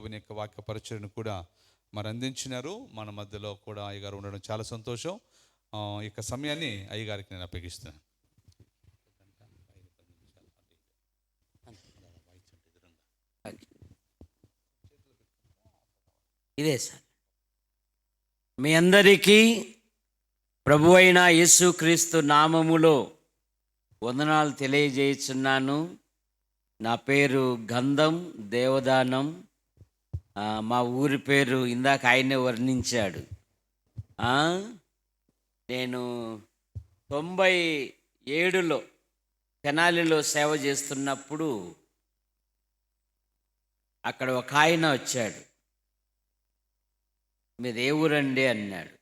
దేవుని యొక్క వాక్య పరిచయను కూడా మరి అందించినారు. మన మధ్యలో కూడా అయ్యగారు ఉండడం చాలా సంతోషం. ఇక సమయాన్ని అయ్యగారికి నేను అప్పగిస్తున్నాను. ఇదే సార్, మీ అందరికీ ప్రభు అయిన యేసుక్రీస్తు నామములో వందనాలు తెలియజేస్తున్నాను. నా పేరు గంధం దేవదానం. మా ఊరి పేరు ఇందాక ఆయనే వర్ణించాడు. నేను 97లో తెనాలిలో సేవ చేస్తున్నప్పుడు అక్కడ ఒక ఆయన వచ్చాడు. మీరు ఏ ఊరండి అన్నాడు.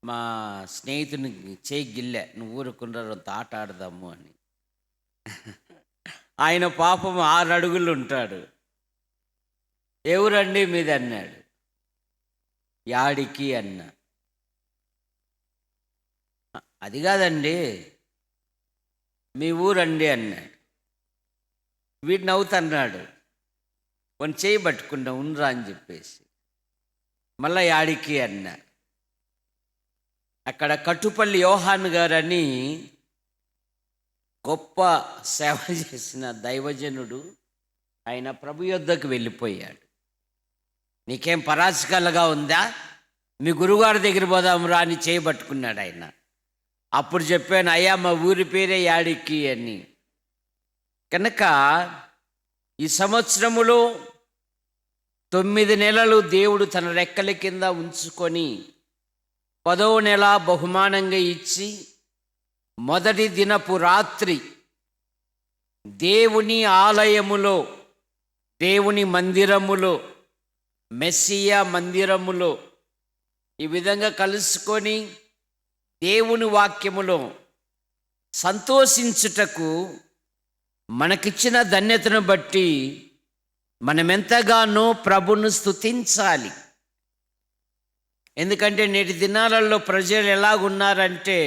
మా స్నేహితుని చేయి గిల్లె, నువ్వు ఊరుకున్నారంత ఆట ఆడదాము అని. ఆయన పాపం 6 అడుగులు ఉంటాడు. ఏ ఊరండి మీది అన్నాడు. యాడికి అన్నా. అది కాదండి, మీ ఊరండి అన్నాడు. వీడిని అవుతున్నాడు. కొన్ని చేయి పట్టుకున్నా ఉండరా అని చెప్పేసి మళ్ళా యాడికి అన్నా. అక్కడ కట్టుపల్లి యోహాన్ గారని గొప్ప సేవ చేసిన దైవజనుడు, ఆయన ప్రభు యొద్దకు వెళ్ళిపోయాడు. నీకేం పరాచికలుగా ఉందా, మీ గురుగారి దగ్గర పోదాంరా అని చేయబట్టుకున్నాడు ఆయన. అప్పుడు చెప్పాను, అయ్యా మా ఊరి పేరే యాడికి అని. కనుక ఈ సంవత్సరములో 9 నెలలు దేవుడు తన రెక్కల కింద ఉంచుకొని 10వ నెల బహుమానంగా ఇచ్చి మొదటి దినపు రాత్రి దేవుని ఆలయములో, దేవుని మందిరములో, మెస్సియా మందిరములో ఈ విధంగా కలుసుకొని దేవుని వాక్యములో సంతోషించుటకు మనకిచ్చిన ధన్యతను బట్టి మనమెంతగానో ప్రభును స్తుతించాలి. ఎందుకంటే నేటి దినాలలో ప్రజలు ఎలాగున్నారంటే,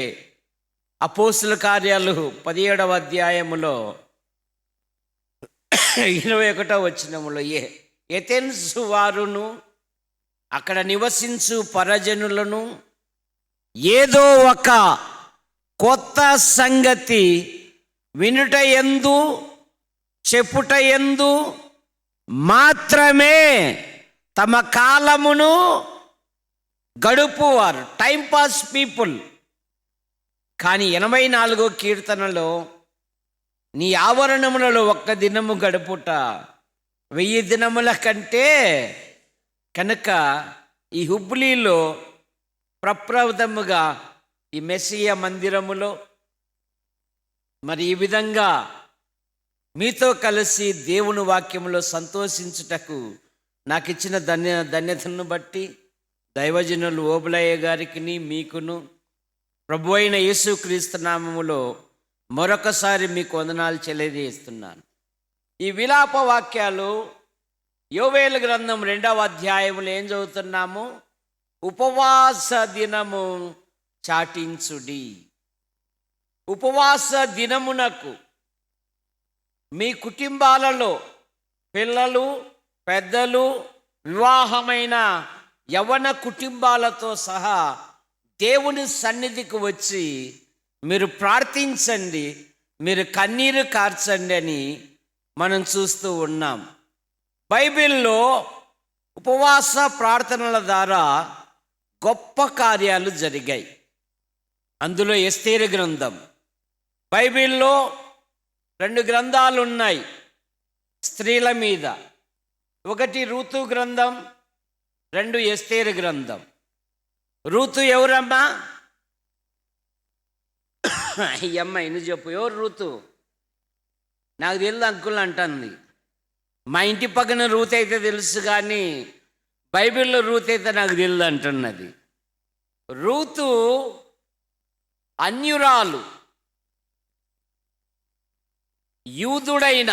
అపోస్తుల కార్యాలు 17వ అధ్యాయములో 21వ వచనములో ఎథెన్సు వారును అక్కడ నివసించు పరజనులను ఏదో ఒక కొత్త సంగతి వినుట యందు చెప్పుట యందు మాత్రమే తమ కాలమును గడుపువారు, టైంపాస్ పీపుల్. కానీ 84వ కీర్తనలో నీ ఆవరణములలో 1 దినము గడుపుట 1000 దినముల కంటే. కనుక ఈ హుబ్లీలో ప్రప్రథముగా ఈ మెస్సియా మందిరములో మరి ఈ విధంగా మీతో కలిసి దేవుని వాక్యములో సంతోషించుటకు నాకు ఇచ్చిన ధన్యతను బట్టి దైవజనులు ఓబులయ్య గారికి మీకును ప్రభు అయిన యేసుక్రీస్తు నామములో మరొకసారి మీకు వందనాలు తెలియజేస్తున్నాను. ఈ విలాప వాక్యాలు యోవేలు గ్రంథం 2వ అధ్యాయములో ఏం చదువుతున్నాము? ఉపవాస దినము చాటించుడి. ఉపవాస దినమునకు మీ కుటుంబాలలో పిల్లలు, పెద్దలు, వివాహమైన యవ్వన కుటుంబాలతో సహా దేవుని సన్నిధికి వచ్చి మీరు ప్రార్థించండి, మీరు కన్నీరు కార్చండి అని మనం చూస్తూ ఉన్నాం. బైబిల్లో ఉపవాస ప్రార్థనల ద్వారా గొప్ప కార్యాలు జరిగాయి. అందులో ఎస్తేరు గ్రంథం. బైబిల్లో 2 గ్రంథాలు ఉన్నాయి స్త్రీల మీద. ఒకటి రూతు గ్రంథం, 2 ఎస్తేరు గ్రంథం. రూతు ఎవరమ్మా? ఈ అమ్మాయి నువ్వు చెప్పు, ఎవరు రూతు? నాకు తెలియదు అంకుల్ అంటుంది. మా ఇంటి పక్కన రూతు అయితే తెలుసు, కానీ బైబిల్లో రూతు అయితే నాకు తెలియదు అంటున్నది. రూతు అన్యురాలు, యూదుడైన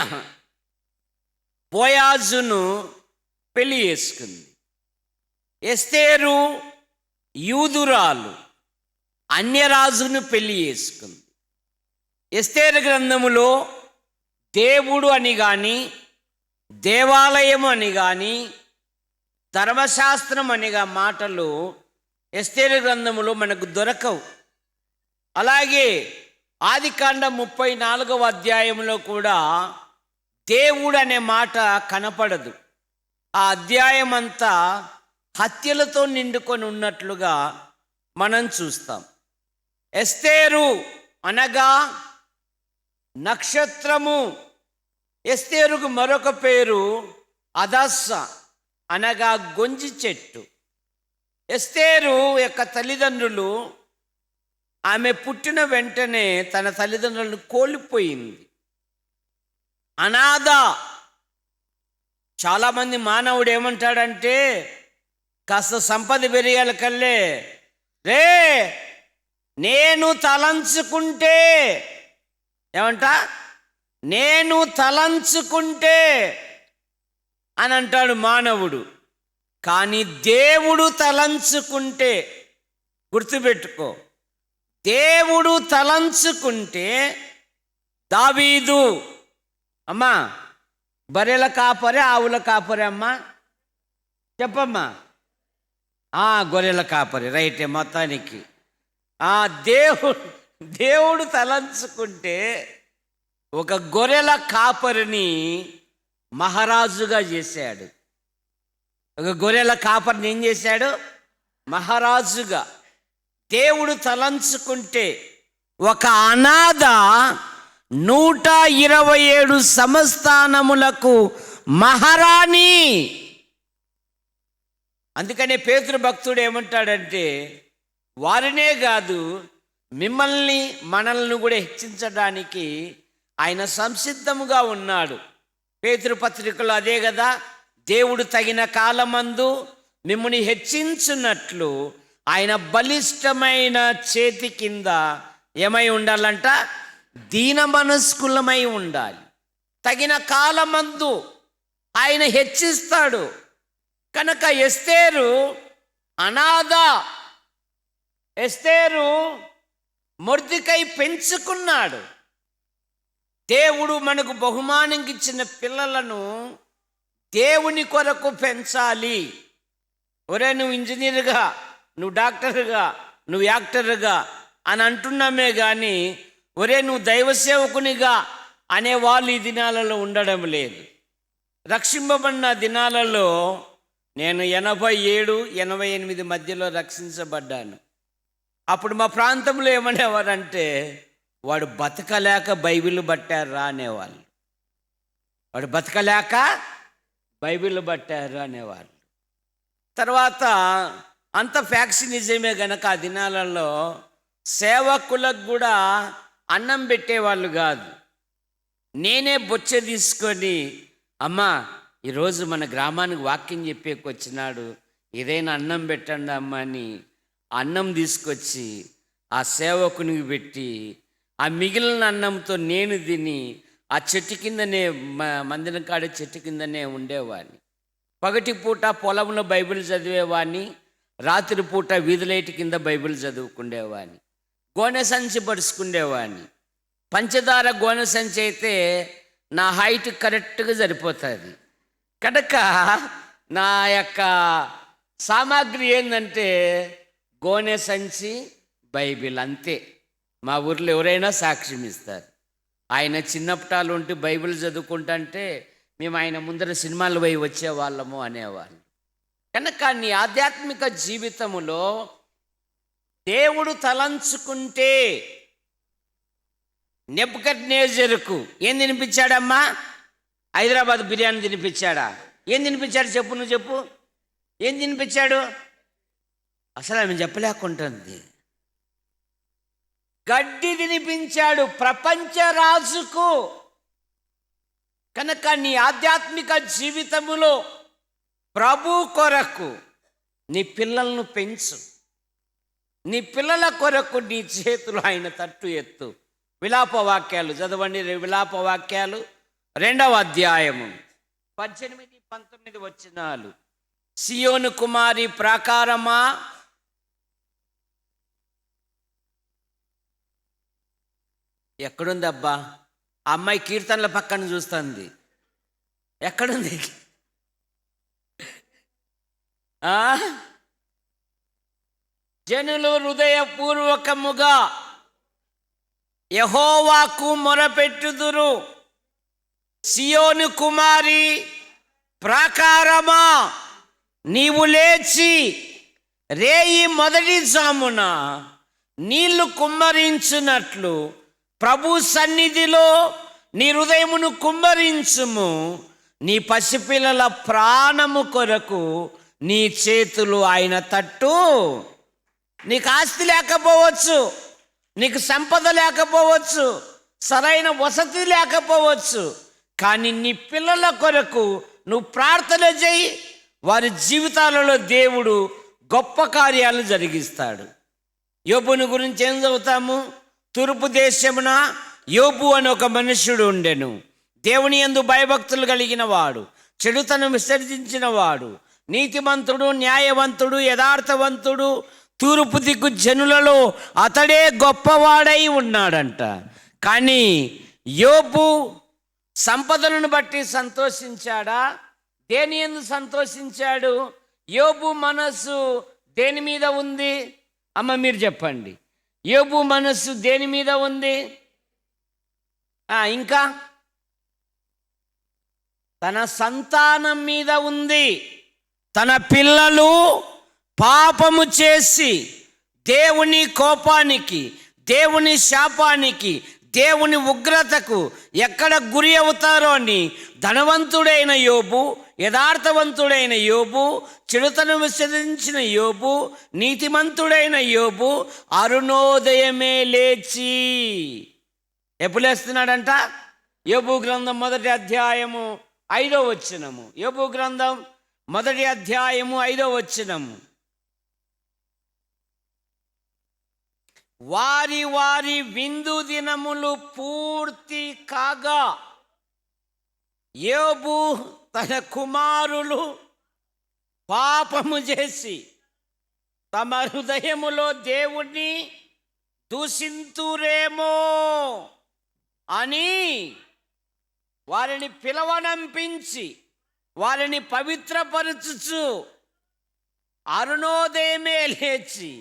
బోయాజును పెళ్లి చేసుకుంది. ఎస్తేరు యూదురాలు, అన్యరాజును పెళ్లి చేసుకుంది. ఎస్తేరు గ్రంథములో దేవుడు అని కానీ దేవాలయం అని కానీ ధర్మశాస్త్రం అనిగా మాటలు ఎస్తేరు గ్రంథములో మనకు దొరకవు. అలాగే ఆదికాండం 34వ అధ్యాయంలో కూడా దేవుడు అనే మాట కనపడదు. ఆ అధ్యాయం అంతా హత్యలతో నిండుకొని ఉన్నట్లుగా మనం చూస్తాం. ఎస్తేరు అనగా నక్షత్రము. ఎస్తేరుకు మరొక పేరు అదస్స అనగా గొంజి చెట్టు. ఎస్తేరు యొక్క తల్లిదండ్రులు ఆమె పుట్టిన వెంటనే తన తల్లిదండ్రులను కోల్పోయింది. అనాథ. చాలామంది మానవుడు ఏమంటాడంటే కాస్త సంపద పెరిగాల కల్లే రే నేను తలంచుకుంటే ఏమంట నేను తలంచుకుంటే అని అంటాడు మానవుడు. కానీ దేవుడు తలంచుకుంటే, గుర్తుపెట్టుకో, దేవుడు తలంచుకుంటే దావీదు అమ్మా బర్రెల కాపరే ఆవుల కాపరే అమ్మా చెప్పమ్మా. గొర్రెల కాపరి రైటే మొత్తానికి. దేవుడు తలంచుకుంటే ఒక గొర్రెల కాపరిని మహారాజుగా చేశాడు. ఒక గొర్రెల కాపరిని ఏం చేశాడు? మహారాజుగా. దేవుడు తలంచుకుంటే ఒక అనాథ 127 సంస్థానములకు మహారాణి. అందుకనే పేతురు భక్తుడు ఏమంటాడంటే వారినే కాదు మిమ్మల్ని మనల్ని కూడా హెచ్చించడానికి ఆయన సంసిద్ధముగా ఉన్నాడు. పేతురు పత్రికలో అదే కదా, దేవుడు తగిన కాలమందు మిమ్మల్ని హెచ్చించున్నట్లు ఆయన బలిష్టమైన చేతి కింద ఏమై ఉండాలంట? దీన మనస్కులమై ఉండాలి. తగిన కాలమందు ఆయన హెచ్చిస్తాడు. కనుక ఎస్తేరు అనాథ. ఎస్తేరు మొర్దెకై పెంచుకున్నాడు. దేవుడు మనకు బహుమానంగా ఇచ్చిన పిల్లలను దేవుని కొరకు పెంచాలి. ఒరే నువ్వు ఇంజనీర్గా, నువ్వు డాక్టర్గా, నువ్వు యాక్టర్గా అని అంటున్నామే కానీ ఒరే నువ్వు దైవ సేవకునిగా అనేవాళ్ళు ఈ దినాలలో ఉండడం లేదు. రక్షింపబడిన దినాలలో నేను 87, 88 మధ్యలో రక్షించబడ్డాను. అప్పుడు మా ప్రాంతంలో ఏమనేవారంటే వాడు బతకలేక బైబిల్ పట్టారా అనేవాళ్ళు. వాడు బతకలేక బైబిల్ పట్టారు అనేవాళ్ళు. తర్వాత అంత ఫ్యాక్సినిజమే గనక ఆ దినాలలో సేవకులకు కూడా అన్నం పెట్టేవాళ్ళు కాదు. నేనే బొచ్చె తీసుకొని అమ్మా ఈరోజు మన గ్రామానికి వాక్యం చెప్పేకి వచ్చినాడు, ఏదైనా అన్నం పెట్టండి అమ్మ అని అన్నం తీసుకొచ్చి ఆ సేవకునికి పెట్టి ఆ మిగిలిన అన్నంతో నేను తిని ఆ చెట్టు కిందనే మందిరం కాడే చెట్టు కిందనే ఉండేవాడిని. పగటి పూట పొలంలో బైబిల్ చదివేవాడిని, రాత్రి పూట వీధులైటి కింద బైబిల్ చదువుకుండేవాడిని. గోనె సంచి పరుచుకుండేవాడిని. పంచదార గోనె సంచి అయితే నా హైట్ కరెక్ట్గా సరిపోతుంది. కనుక నా యొక్క సామాగ్రి ఏంటంటే గోనె సంచి, బైబిల్, అంతే. మా ఊర్లో ఎవరైనా సాక్ష్యం ఇస్తారు. ఆయన చిన్నప్పటాలు ఉంటే బైబిల్ చదువుకుంటుంటే మేము ఆయన ముందర సినిమాలు పోయి వచ్చేవాళ్ళము అనేవాళ్ళు. కనుక నీ ఆధ్యాత్మిక జీవితములో దేవుడు తలంచుకుంటే నెబుకద్నెజరుకు ఏం తినిపించాడమ్మా? హైదరాబాద్ బిర్యానీ తినిపించాడా? ఏం తినిపించాడు చెప్పు, నువ్వు చెప్పు. ఏం తినిపించాడు? అసలు ఆమె చెప్పలేకుంటుంది. గడ్డి తినిపించాడు ప్రపంచ రాజుకు. కనుక నీ ఆధ్యాత్మిక జీవితములో ప్రభు కొరకు నీ పిల్లలను పెంచు. నీ పిల్లల కొరకు నీ చేతులు ఆయన తట్టు ఎత్తు. విలాప వాక్యాలు చదవండి. విలాప వాక్యాలు 2వ అధ్యాయము 18, 19 వచనాలు. సియోను కుమారి ప్రాకారమా, ఎక్కడుందబ్బా? ఆ అమ్మాయి కీర్తనల పక్కన చూస్తుంది. ఎక్కడుంది? ఆ? జనులు హృదయపూర్వకముగా యెహోవాకు మొరపెట్టుదురు. సియోను కుమారి ప్రాకారమా, నీవు లేచి రేయి మొదటి జామున నీళ్లు కుమ్మరించున్నట్లు ప్రభు సన్నిధిలో నీ హృదయమును కుమ్మరించుము. నీ పసిపిల్లల ప్రాణము కొరకు నీ చేతులు ఆయన తట్టు. నీకు ఆస్తి లేకపోవచ్చు, నీకు సంపద లేకపోవచ్చు, సరైన వసతి లేకపోవచ్చు, కానీ నీ పిల్లల కొరకు నువ్వు ప్రార్థన చేయి. వారి జీవితాలలో దేవుడు గొప్ప కార్యాలు జరిగిస్తాడు. యోబుని గురించి ఏం చదువుతాము? తూర్పు దేశమున యోబు అని ఒక మనుష్యుడు ఉండెను. దేవుని యందు భయభక్తులు కలిగిన వాడు, చెడుతనం విసర్జించిన వాడు, నీతిమంతుడు, న్యాయవంతుడు, యథార్థవంతుడు, తూర్పు దిక్కు జనులలో అతడే గొప్పవాడై ఉన్నాడంట. కానీ యోబు సంపదలను బట్టి సంతోషించాడా? దేని యందు సంతోషించాడు? యోబు మనస్సు దేని మీద ఉంది? అమ్మ మీరు చెప్పండి. యోబు మనస్సు దేని మీద ఉంది? ఇంకా తన సంతానం మీద ఉంది. తన పిల్లలు పాపము చేసి దేవుని కోపానికి, దేవుని శాపానికి, దేవుని ఉగ్రతకు ఎక్కడ గురి అవుతారో అని ధనవంతుడైన యోబు, యథార్థవంతుడైన యోబు, చెడుతనం విసర్జించిన యోబు, నీతిమంతుడైన యోబు అరుణోదయమే లేచి ఎప్పుడు లేస్తున్నాడంట? యోబు గ్రంథం 1వ అధ్యాయము 5వ వచనము. యోబు గ్రంథం 1వ అధ్యాయము 5వ వచనము. వారి వారి విందు దినములు పూర్తి కాగా యోబు తన కుమారులు పాపము చేసి తమ హృదయములో దేవుణ్ణి దూషింతురేమో అని వారిని పిలవనంపించి వారిని పవిత్రపరచుచు అరుణోదయమే లేచి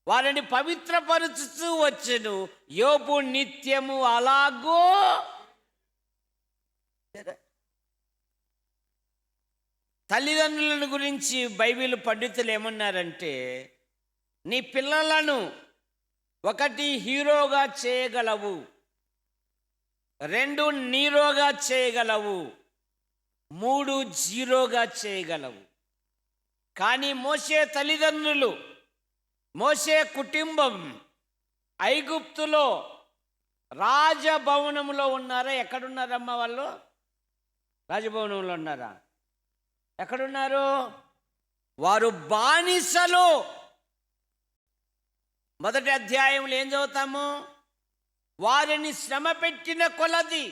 వారిని పవిత్రపరచుతూ వచ్చెను. యోబు నిత్యము అలాగో. తల్లిదండ్రులను గురించి బైబిల్ పండితులు ఏమన్నారంటే, నీ పిల్లలను 1 హీరోగా చేయగలవు, 2 నీరోగా చేయగలవు, 3 జీరోగా చేయగలవు. కానీ మోషే తల్లిదండ్రులు, మోషే కుటుంబం ఐగుప్తులో రాజభవనంలో ఉన్నారా? ఎక్కడున్నారమ్మా వాళ్ళు? రాజభవనంలో ఉన్నారా? ఎక్కడున్నారు? వారు బానిసలు. 1వ అధ్యాయంలో ఏం చదువుతాము? వారిని శ్రమ పెట్టిన కొలది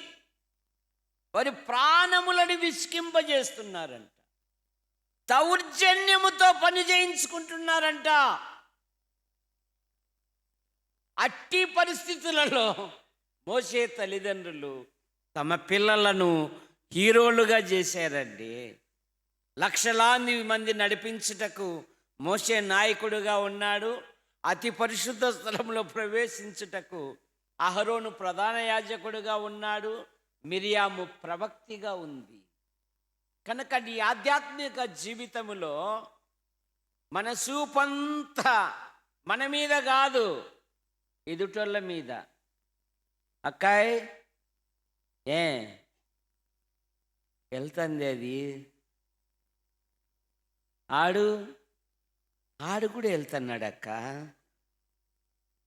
వారి ప్రాణములను విసికింపజేస్తున్నారంట, దౌర్జన్యముతో పని చేయించుకుంటున్నారంట. అట్టి పరిస్థితులలో మోషే తల్లిదండ్రులు తమ పిల్లలను హీరోలుగా చేశారండి. లక్షలాది మంది నడిపించుటకు మోషే నాయకుడుగా ఉన్నాడు. అతి పరిశుద్ధ స్థలంలో ప్రవేశించుటకు అహరోను ప్రధాన యాజకుడుగా ఉన్నాడు. మిరియాము ప్రవక్తిగా ఉంది. కనుక ఈ ఆధ్యాత్మిక జీవితములో మన చూపంతా మన మీద కాదు, ఎదుటోళ్ళ మీద. అక్కాయ్ వెళ్తుంది అది, ఆడు కూడా వెళ్తున్నాడు అక్క.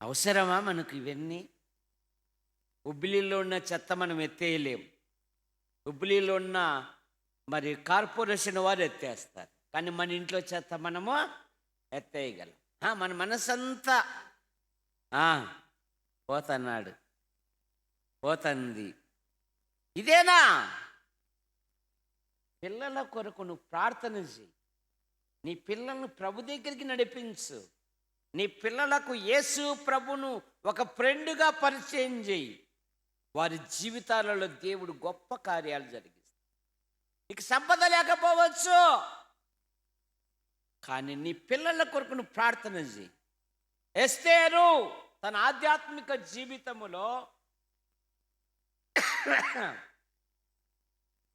అవసరమా మనకు ఇవన్నీ? హుబ్లీలో ఉన్న చెత్త మనం ఎత్తేయలేం. హుబ్లీలో ఉన్న మరి కార్పొరేషన్ వారు ఎత్తేస్తారు, కానీ మన ఇంట్లో చెత్త మనము ఎత్తేయగలం. మన మనసంతా పోతుంది. ఇదేనా? పిల్లల కొరకు నువ్వు ప్రార్థన చేయి. నీ పిల్లలను ప్రభు దగ్గరికి నడిపించు. నీ పిల్లలకు యేసు ప్రభును ఒక ఫ్రెండ్గా పరిచయం చేయి. వారి జీవితాలలో దేవుడు గొప్ప కార్యాలు జరిగిస్తాడు. నీకు సంపద లేకపోవచ్చు, కానీ నీ పిల్లల కొరకు నువ్వు ప్రార్థన చేయి. ఎస్తేరు తన ఆధ్యాత్మిక జీవితములో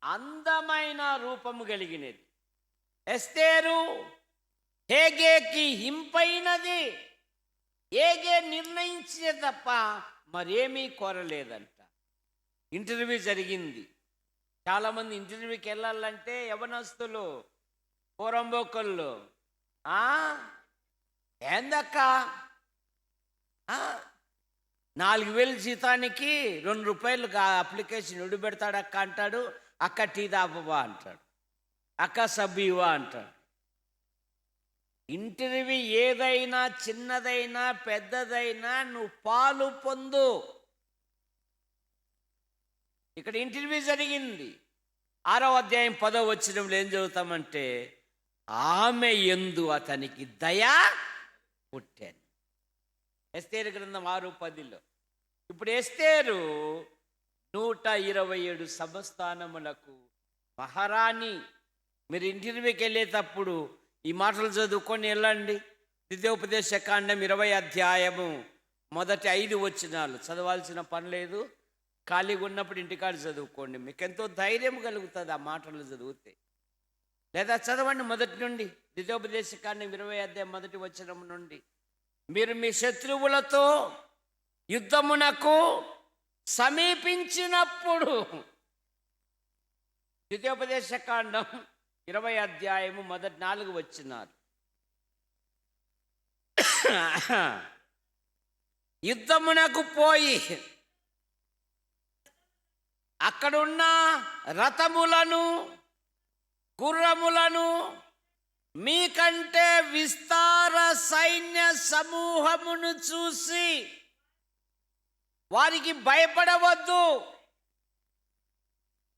అందమైన రూపము కలిగినది. ఎస్తేరు హేగేకి ఇంపైనది. హేగే నిర్ణయించే తప్ప మరేమీ కోరలేదంట. ఇంటర్వ్యూ జరిగింది. చాలామంది ఇంటర్వ్యూకి వెళ్ళాలంటే యవనస్తులు, పోరంబోకళ్ళు, ఏందక్క 4,000 జీతానికి 2 రూపాయలు అప్లికేషన్ పెడతాడక్క అంటాడు. అక్క టీ దాపవా అంటాడు, అక్క సబ్బివా అంటాడు. ఇంటర్వ్యూ ఏదైనా చిన్నదైనా పెద్దదైనా నువ్వు పాలు పొందు. ఇక్కడ ఇంటర్వ్యూ జరిగింది. 6వ అధ్యాయం 10వ వచనంలో ఏం చదువుతామంటే, ఆమె యందు అతనికి దయ పుట్టాను. ఎస్తేరు గ్రంథం 6:10లో. ఇప్పుడు ఎస్తేరు 127 సంస్థానములకు మహారాణి. మీరు ఇంటర్వ్యూకి వెళ్ళేటప్పుడు ఈ మాటలు చదువుకొని వెళ్ళండి. ద్వితీయోపదేశకాండం 20వ అధ్యాయము మొదటి 5 వచనాలు చదవాల్సిన పని లేదు. ఖాళీగా ఉన్నప్పుడు ఇంటికాడ చదువుకోండి. మీకు ఎంతో ధైర్యం కలుగుతుంది ఆ మాటలు చదివితే. లేదా చదవండి మొదటి నుండి, ద్వితీయోపదేశకాండం 20వ అధ్యాయం మొదటి వచనం నుండి. మీరు మీ శత్రువులతో యుద్ధమునకు సమీపించినప్పుడు, ద్వితీయోపదేశకాండం 20వ అధ్యాయము మొదటి 4 వచనాలు. యుద్ధమునకు పోయి అక్కడున్న రథములను గుర్రములను మీకంటే విస్తార సైన్య సమూహమును చూసి వారికి భయపడవద్దు.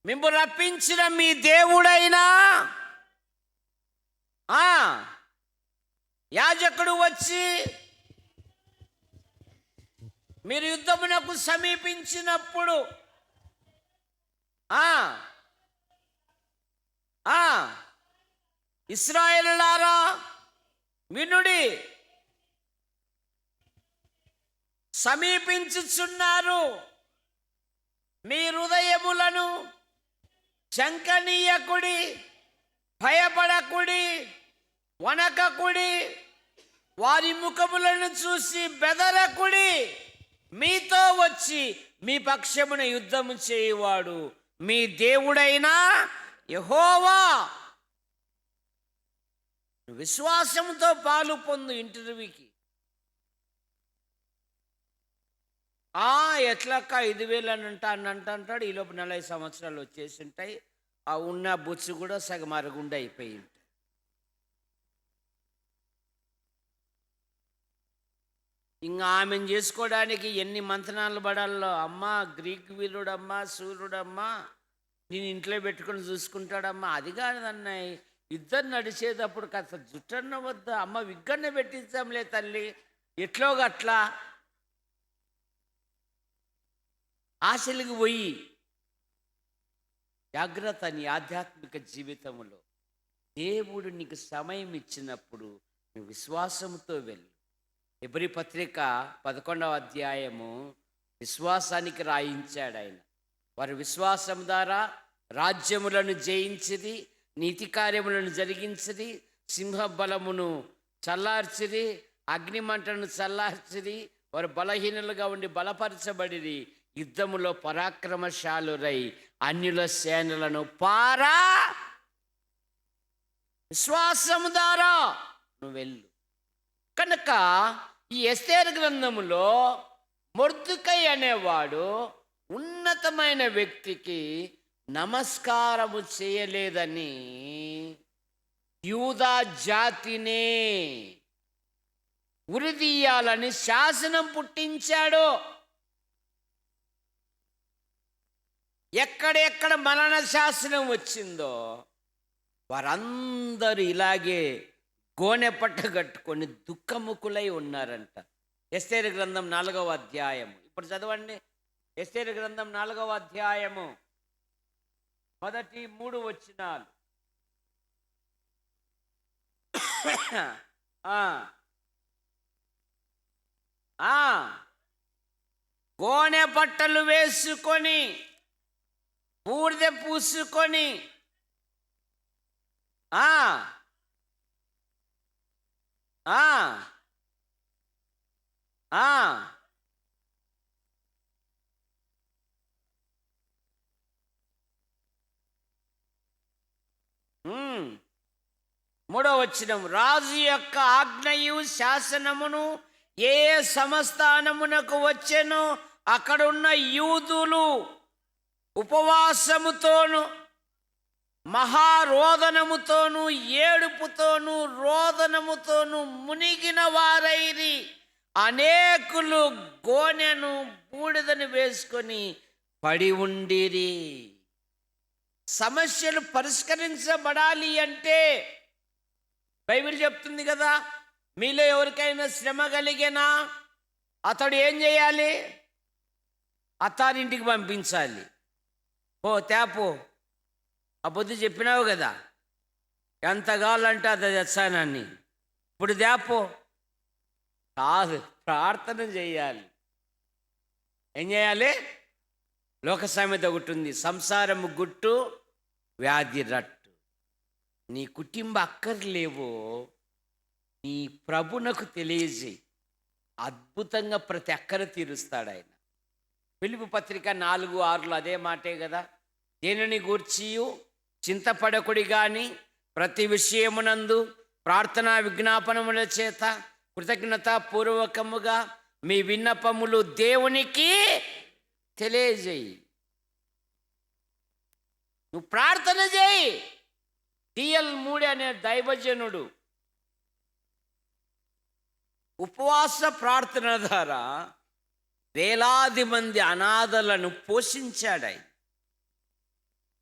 మిమ్ము రప్పించిన మీ దేవుడైనా యాజకుడు వచ్చి మీరు యుద్ధమునకు సమీపించినప్పుడు ఇశ్రాయేలులారా వినుడి, సమీపించుచున్నారు. మీ హృదయములను శంకనీయకుడి, భయపడకుడి, వణకకుడి, వారి ముఖములను చూసి బెదరకుడి. మీతో వచ్చి మీ పక్షమున యుద్ధము చేయువాడు మీ దేవుడైన యెహోవా. విశ్వాసంతో పాలు పొందు ఇంటర్వ్యూకి. ఎట్లక్క 5,000 అని అంటాడు. ఈలోపు 40 సంవత్సరాలు వచ్చేసి ఉంటాయి. ఆ ఉన్న బుచ్చు కూడా సగం అరగుండా అయిపోయి ఉంటాయి. ఇంకా ఆమెను చేసుకోవడానికి ఎన్ని మంతనాలు పడాలో. అమ్మా గ్రీక్ వీరుడమ్మా, సూర్యుడమ్మా, నేను ఇంట్లో పెట్టుకుని చూసుకుంటాడమ్మా. అది కాదన్నాయి. ఇద్దరు నడిచేటప్పుడు కాస్త జుట్టన్న వద్ద అమ్మ విగ్గన్న పెట్టించాంలే తల్లి, ఎట్లో గట్లా ఆశలకు పోయి. జాగ్రత్త నీ ఆధ్యాత్మిక జీవితంలో. దేవుడు నీకు సమయం ఇచ్చినప్పుడు నువ్వు విశ్వాసంతో వెళ్ళు. హెబ్రీ పత్రిక 11వ అధ్యాయము విశ్వాసానికి రాయించాడు ఆయన. వారి విశ్వాసం ద్వారా రాజ్యములను జయించిది, నీతి కార్యములను జరిగించిది, సింహ బలమును చల్లార్చిది, అగ్నిమంటను చల్లార్చిది. వారు బలహీనులుగా ఉండి బలపరచబడిది, యుద్ధములో పరాక్రమశాలురై అన్యుల సేనలను విశ్వాసము ద్వారా నువ్వు వెళ్ళు. కనుక ఈ ఎస్తేరు గ్రంథములో మొర్దెకై అనేవాడు ఉన్నతమైన వ్యక్తికి నమస్కారము చేయలేదని యూదా జాతినే ఉరిదీయాలని శాసనం పుట్టించాడు. ఎక్కడెక్కడ మరణ శాసనం వచ్చిందో వారందరూ ఇలాగే గోనె పట్ట కట్టుకొని దుఃఖముకులై ఉన్నారంట. ఎస్తేరు గ్రంథం 4వ అధ్యాయం ఇప్పుడు చదవండి. ఎస్తేరు గ్రంథం 4వ అధ్యాయము మొదటి 3 వచనాలు. గోనె బట్టలు వేసుకొని బూడిద పూసుకొని ఆ ఆ ఆ మూడవ వచనం, రాజు యొక్క ఆజ్ఞయు శాసనమును ఏ సంస్థానమునకు వచ్చెనో అక్కడున్న యూదులు ఉపవాసముతోను మహారోదనముతోను ఏడుపుతోను రోదనముతోను మునిగిన వారైరి. అనేకులు గోనెను బూడిదను వేసుకొని పడి ఉండిరి. సమస్యలు పరిష్కరించబడాలి అంటే బైబిల్ చెప్తుంది కదా, మీలో ఎవరికైనా శ్రమ కలిగినా అతడు ఏం చేయాలి? అత్తారింటికి పంపించాలి. ఓ తేపో, ఆ పొద్దు చెప్పినావు కదా, ఎంత కావాలంటే అది తెచ్చానని. ఇప్పుడు తేపో కాదు, ప్రార్థన చేయాలి. ఏం చేయాలి? లోక సామెత ఒకటి ఉంది, సంసారము గుట్టు వ్యాధి రట్టు. నీ కుటుంబ అక్కర్లేవో నీ ప్రభునకు తెలియజేయి, అద్భుతంగా ప్రతి అక్కర తీరుస్తాడు ఆయన. ఫిలిప్పీ పత్రిక 4:6 అదే మాటే కదా, దేనిని గూర్చియు చింతపడకుడి గాని ప్రతి విషయమునందు ప్రార్థనా విజ్ఞాపనముల చేత కృతజ్ఞతాపూర్వకముగా మీ విన్నపములు దేవునికి తెలియజేయి. నువ్వు ప్రార్థన చేయి. టిఎల్ మూడి అనే దైవజనుడు ఉపవాస ప్రార్థన ద్వారా వేలాది మంది అనాథలను పోషించాడు.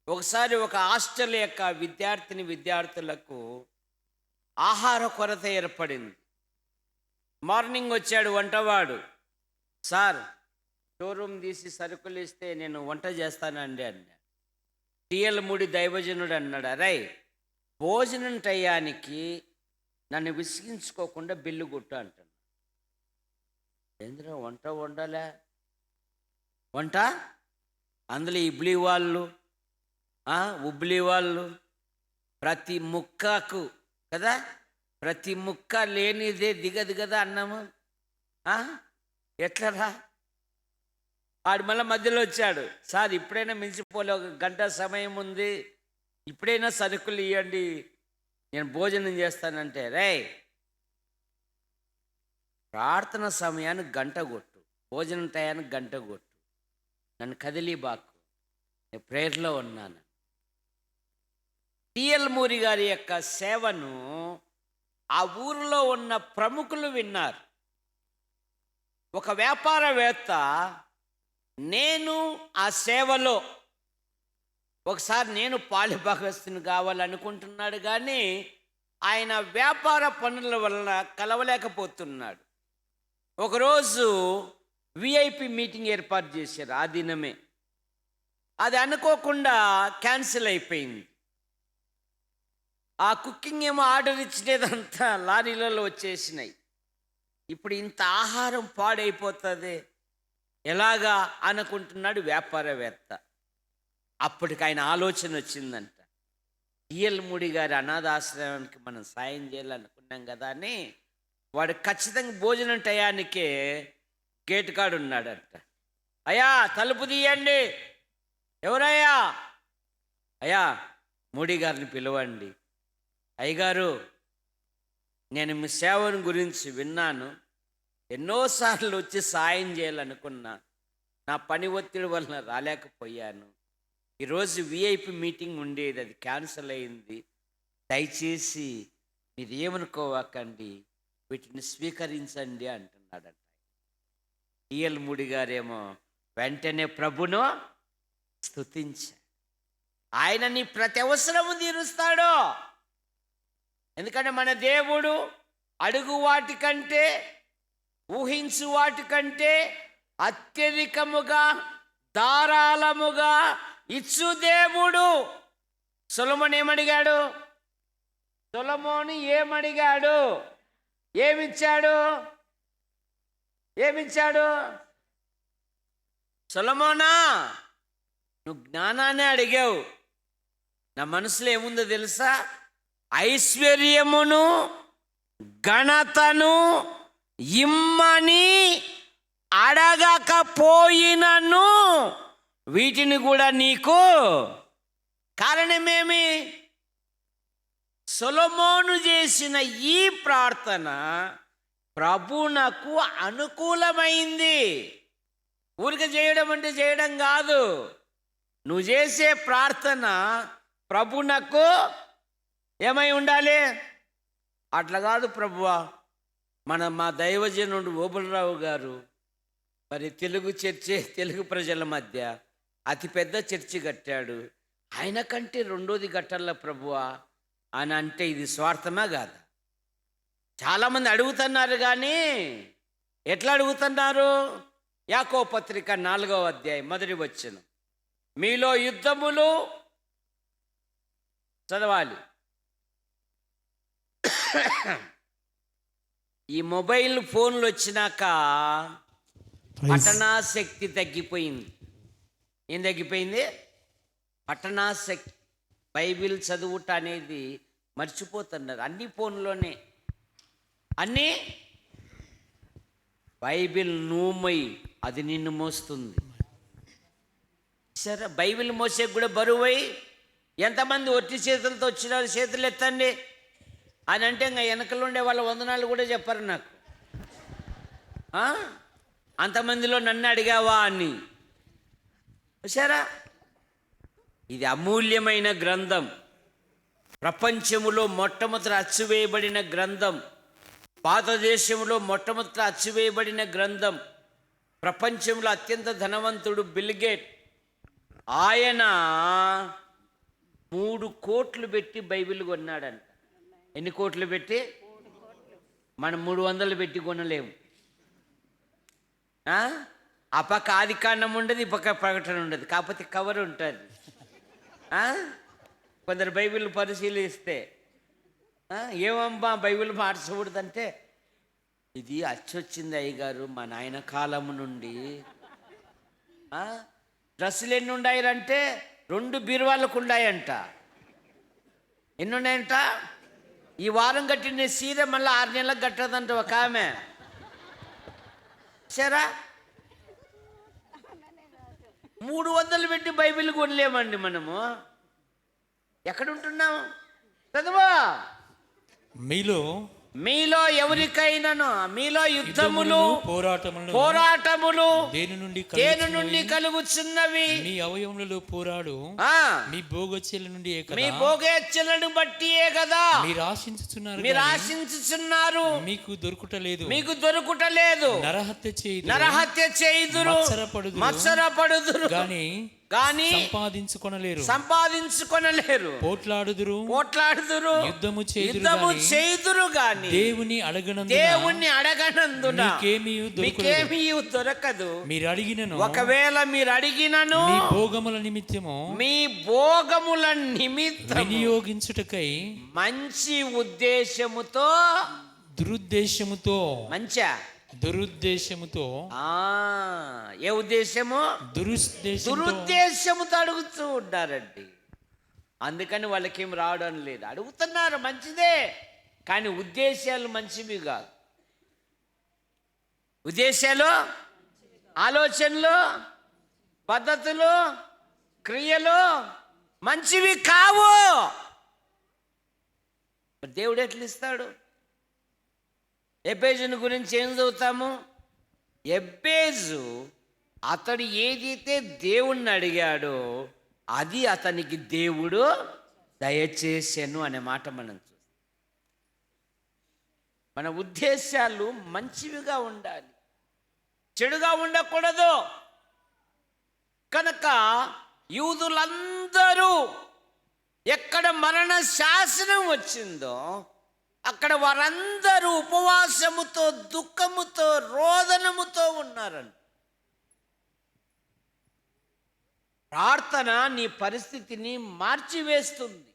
ఒకసారి ఒక హాస్టల్ యొక్క విద్యార్థులకు ఆహార కొరత ఏర్పడింది. మార్నింగ్ వచ్చాడు వంటవాడు, సార్ షోరూమ్ తీసి సరుకులు ఇస్తే నేను వంట చేస్తానండి అన్నాడు. టిఎల్ మూడి దైవజనుడు అన్నాడు, అరే భోజనం టయానికి నన్ను విసిగించుకోకుండా బిల్లు కొట్టు అంటాను. ఏంద్రా వంట వండాలే, వంట అందులో ఇడ్లీ వాళ్ళు ఉబ్లీ వాళ్ళు ప్రతి ముక్కకు కదా, ప్రతి ముక్క లేనిదే దిగదు కదా అన్నాము. ఎట్లరా? ఆడు మళ్ళీ మధ్యలో వచ్చాడు, సార్ ఇప్పుడైనా మించిపోలే, 1 గంట సమయం ఉంది, ఇప్పుడైనా సరుకులు ఇవ్వండి, నేను భోజనం చేస్తానంటే, రే ప్రార్థన సమయానికి గంట కొట్టు, భోజనం టయానికి గంట కొట్టు, నన్ను కదిలి బాకు, నేను ప్రేయర్లో ఉన్నాను. టిఎల్ మూరి గారి యొక్క సేవను ఆ ఊరిలో ఉన్న ప్రముఖులు విన్నారు. ఒక వ్యాపారవేత్త నేను ఆ సేవలో ఒకసారి నేను పాలిభాగస్తుని కావాలనుకుంటున్నాడు, కానీ ఆయన వ్యాపార పనుల వలన కలవలేకపోతున్నాడు. ఒకరోజు విఐపి మీటింగ్ ఏర్పాటు చేశారు. ఆ దినమే అది అనుకోకుండా క్యాన్సిల్ అయిపోయింది. ఆ కుకింగ్ ఏమో ఆర్డర్ ఇచ్చినదంతా లారీలలో వచ్చేసినాయి. ఇప్పుడు ఇంత ఆహారం పాడైపోతుంది ఎలాగా అనుకుంటున్నాడు వ్యాపారవేత్త. అప్పటికి ఆయన ఆలోచన వచ్చిందంట, టిఎల్ మూడి గారి అనాథాశ్రమానికి మనం సాయం చేయాలనుకున్నాం కదా అని వాడు ఖచ్చితంగా భోజనం టయానికే గేట్ కాడు ఉన్నాడంట. అయ్యా తలుపు తీయండి, ఎవరయ్యా? అయ్యా మూడి గారిని పిలవండి. అయ్యగారు నేను మీ సేవను గురించి విన్నాను, ఎన్నోసార్లు వచ్చి సాయం చేయాలనుకున్నా, నా పని ఒత్తిడి వలన రాలేకపోయాను. ఈరోజు విఐపి మీటింగ్ ఉండేది, అది క్యాన్సిల్ అయింది, దయచేసి మీరు ఏమనుకోవకండి, వీటిని స్వీకరించండి అంటున్నాడంట. టిఎల్ మూడి గారేమో వెంటనే ప్రభును స్తుతించాడు. ఆయన నీ ప్రతి అవసరము తీరుస్తాడు. ఎందుకంటే మన దేవుడు అడుగు వాటికంటే ఊహించు వాటికంటే అత్యధికముగా ధారాళముగా ఇచ్చు దేవుడు. సొలొమోను ఏమడిగాడు? సొలొమోను ఏమడిగాడు? ఏమిచ్చాడు? సొలొమోనా, నువ్వు జ్ఞానాన్ని అడిగావు. నా మనసులో ఏముందో తెలుసా? ఐశ్వర్యమును ఘనతను ఇమ్మని అడగకపోయినను వీటిని కూడా నీకు కారణమేమి? సొలొమోను చేసిన ఈ ప్రార్థన ప్రభువునకు అనుకూలమైంది. ఊరికే చేయడం అంటే చేయడం కాదు. నువ్వు చేసే ప్రార్థన ప్రభువునకు ఏమై ఉండాలి? అట్లా కాదు ప్రభువా. మా దైవజనుడు ఓబులరావు గారు మరి తెలుగు ప్రజల మధ్య అతిపెద్ద చర్చి కట్టాడు. ఆయన కంటే రెండోది కట్టాల ప్రభువా అని అంటే ఇది స్వార్థమా కాదా? చాలామంది అడుగుతున్నారు, కానీ ఎట్లా అడుగుతున్నారు? యాకోబు పత్రిక 4వ అధ్యాయం 1వ వచనం, మీలో యుద్ధములు చదవాలి. ఈ మొబైల్ ఫోన్లు వచ్చినాక పఠనాశక్తి తగ్గిపోయింది. ఏం తగ్గిపోయింది? పఠనాశక్తి. బైబిల్ చదువుట అనేది మర్చిపోతున్నారు. అన్ని ఫోన్లోనే అన్నీ. బైబిల్ నూమై అది నిన్ను మోస్తుంది. సరే, బైబిల్ మోసే కూడా బరువై ఎంతమంది ఒట్టి చేతులతో వచ్చినారు? చేతులు ఎత్తండి అని అంటే ఇంకా వెనకలు ఉండే వాళ్ళ వందనాలు కూడా చెప్పారు నాకు. అంతమందిలో నన్ను అడిగావా అని. చూసారా, ఇది అమూల్యమైన గ్రంథం. ప్రపంచములో మొట్టమొదట అచ్చువేయబడిన గ్రంథం. భారతదేశంలో మొట్టమొదట అచ్చువేయబడిన గ్రంథం. ప్రపంచంలో అత్యంత ధనవంతుడు బిల్ గేట్, ఆయన 3 కోట్లు పెట్టి బైబిల్ కొన్నాడంట. ఎన్ని కోట్లు పెట్టి? మనం 300 పెట్టి కొనలేము. ఆ పక్క ఆదికాండం ఉండదు, ఈ పక్క ప్రకటన ఉండదు, కాకపోతే కవర్ ఉంటుంది. కొందరు బైబిల్ పరిశీలిస్తే ఏమమ్మా బైబిల్ మార్చకూడదంటే, ఇది అచ్చొచ్చింది అయ్యగారు మా నాయన కాలం నుండి. డ్రెస్సులు ఎన్ని ఉన్నాయంటే 2 బీరువాళ్ళకు ఉన్నాయంట. ఎన్ని ఉన్నాయంట? ఈ వారం కట్టిన సీర మళ్ళీ 6 నెలలకు కట్టదంట ఒక ఆమె. సరా, 300 పెట్టి బైబిల్ కొనలేమండి మనము. ఎక్కడుంటున్నాం? చదువా. మీలో ఎవరికైనాను మీలో యుద్ధములు పోరాటములు దేని నుండి కలుగుచున్నవి? మీ అవయవములలో పోరాడు మీ భోగేచ్ఛలను బట్టియే కదా మీరు ఆశించుచున్నారు. మీకు దొరుకుటలేదు. నరహత్య చేయుదురు, మత్సరపడుదురు, కానీ సంపాదించుకొనలేరు. పోట్లాడుదురు, యుద్ధము చేయుదురు గాని దేవుని అడగనందున మీకేమీ దొరకదు. మీరు అడిగినను, ఒకవేళ మీరు అడిగినను మీ భోగముల నిమిత్తము వినియోగించుటకై మంచి ఉద్దేశముతో దురుద్దేశముతో ఏ ఉద్దేశము? దురుద్దేశముతో అడుగుతూ ఉంటారండి. అందుకని వాళ్ళకేం రావడం లేదు. అడుగుతున్నారు, మంచిదే, కానీ ఉద్దేశాలు మంచివి కాదు. ఉద్దేశాలు, ఆలోచనలు, పద్ధతులు, క్రియలు మంచివి కావు. దేవుడు ఎట్లా ఇస్తాడు? ఎబ్బేజుని గురించి ఏం చదువుతాము? ఎబ్బేజు అతడు ఏదైతే దేవుణ్ణి అడిగాడో అది అతనికి దేవుడు దయచేసెను అనే మాట మనం చూస్తాం. మన ఉద్దేశాలు మంచివిగా ఉండాలి, చెడుగా ఉండకూడదు. కనుక యూదులందరూ ఎక్కడ మరణ శాసనం వచ్చిందో అక్కడ వారందరూ ఉపవాసముతో, దుఃఖముతో, రోదనముతో ఉన్నారంట. ప్రార్థన నీ పరిస్థితిని మార్చివేస్తుంది.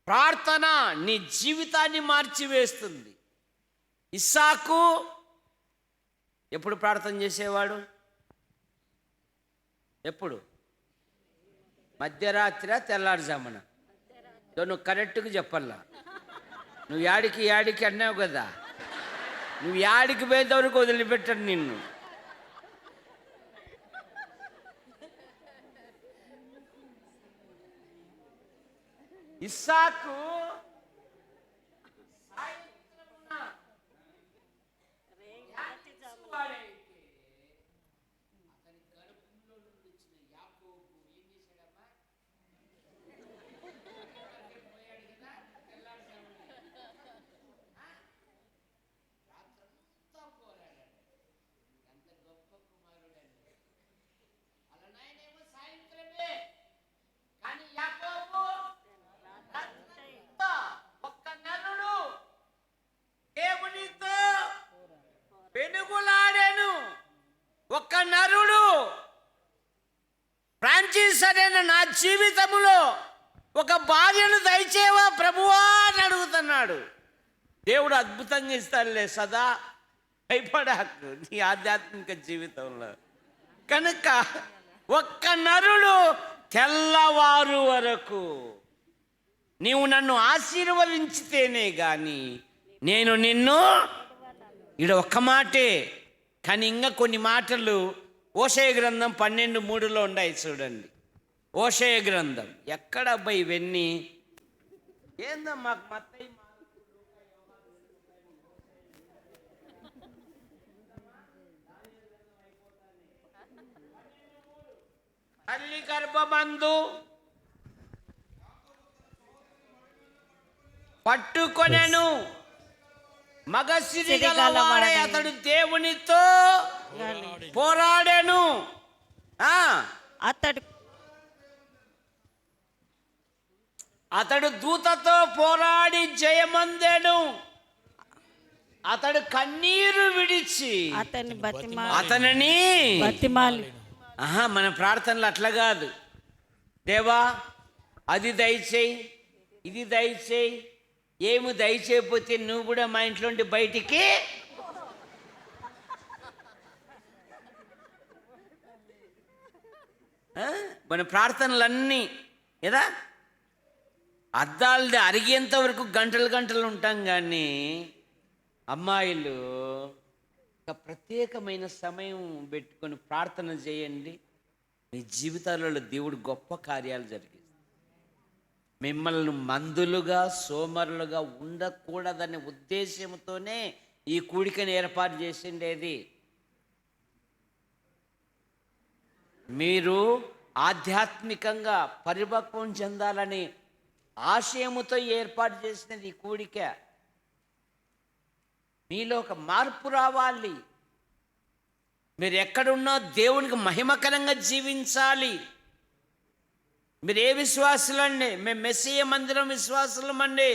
ప్రార్థన నీ జీవితాన్ని మార్చివేస్తుంది. ఇస్సాకు ఎప్పుడు ప్రార్థన చేసేవాడు? ఎప్పుడు? మధ్యరాత్రి, తెల్లారుజామున? నువ్వు కరెక్ట్గా చెప్పాలా. నువ్వు యాడికి అన్నావు కదా, నువ్వు యాడికి పోయేంతవరకు వదిలిపెట్టను నిన్ను. ఇస్సాకు ఒక్క నరుడు ఫ్రాన్సిస్ అనే నా జీవితంలో ఒక భార్యను దయచేవా ప్రభువా అని అడుగుతున్నాడు. దేవుడు అద్భుతంగా ఇస్తాడులే, సదా భయపడాకు నీ ఆధ్యాత్మిక జీవితంలో. కనుక ఒక్క నరుడు తెల్లవారు వరకు నీవు నన్ను ఆశీర్వదించితేనే కానీ నేను నిన్ను, ఈడ ఒక్క మాటే కానీ ఇంకా కొన్ని మాటలు ఓషయ గ్రంథం 12:3 ఉన్నాయి చూడండి. ఓషయ గ్రంథం ఎక్కడ అబ్బాయి ఇవన్నీ? ఏందో మాకు మత్తయి తల్లి గర్భమందు పట్టుకొనెను, మగసిరి గలవాడై అతడు దేవునితో పోరాడెను. అతడు దూతతో పోరాడి జయమందెను. అతడు కన్నీరు విడిచి అతనిని మన ప్రార్థనలు అట్లా కాదు. దేవా అది దయచేయి, ఇది దయచేయి, ఏమి దయచేయకపోతే నువ్వు కూడా మా ఇంట్లో నుండి బయటికి మన ప్రార్థనలన్నీ కదా అద్దాలది అరిగేంత వరకు గంటలు ఉంటాం. కానీ అమ్మాయిలు ఒక ప్రత్యేకమైన సమయం పెట్టుకొని ప్రార్థన చేయండి, మీ జీవితాలలో దేవుడు గొప్ప కార్యాలు జరిగిస్తారు. మిమ్మల్ని మందులుగా సోమరులుగా ఉండకూడదనే ఉద్దేశంతోనే ఈ కూడికను ఏర్పాటు చేసిండేది. మీరు ఆధ్యాత్మికంగా పరిపక్వం చెందాలని ఆశయముతో ఏర్పాటు చేసినది ఈ కూడిక. మీలో ఒక మార్పు రావాలి. మీరు ఎక్కడున్నా దేవునికి మహిమకరంగా జీవించాలి. మీరు ఏ విశ్వాసులండి? మేము మెస్సీయ మందిరం విశ్వాసులమండి.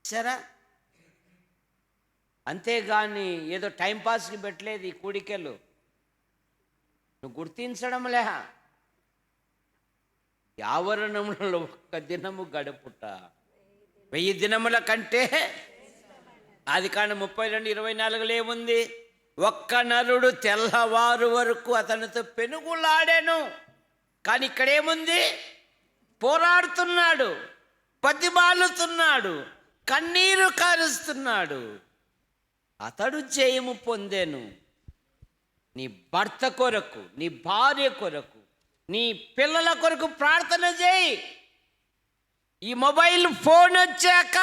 సరే, అంతేగాని ఏదో టైంపాస్కి పెట్టలేదు ఈ కూడికలు. నువ్వు గుర్తించడం లే. ఆవరణంలో ఒక్క దినము గడుపుట 1000 దినముల కంటే. ఆదికాండం 32:24 ఏముంది? ఒక్క నరుడు తెల్లవారు వరకు అతనితో పెనుగులాడాను. కానీ ఇక్కడేముంది? పోరాడుతున్నాడు, బతిమాలుతున్నాడు, కన్నీరు కారుస్తున్నాడు. అతడు జయము పొందెను. నీ భర్త కొరకు, నీ భార్య కొరకు, నీ పిల్లల కొరకు ప్రార్థన చేయి. ఈ మొబైల్ ఫోన్ వచ్చాక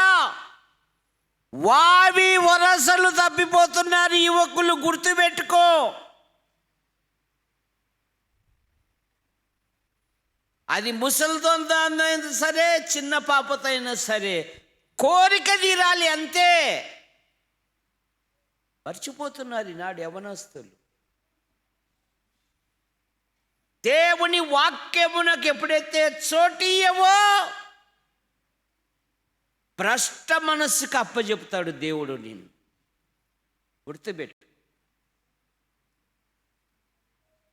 వావి వరసలు తప్పిపోతున్నారు యువకులు, గుర్తుపెట్టుకో. అది ముసలితో అయినా సరే, చిన్న పాపతో అయినా సరే, కోరిక తీరాలి అంతే. మర్చిపోతున్నారు ఈనాడు యవనస్తులు. దేవుని వాక్యమునకు ఎప్పుడైతే చోటియవో భ్రష్ట మనస్సుకు అప్పచెప్తాడు దేవుడు నిన్ను. గుర్తుపెట్టు.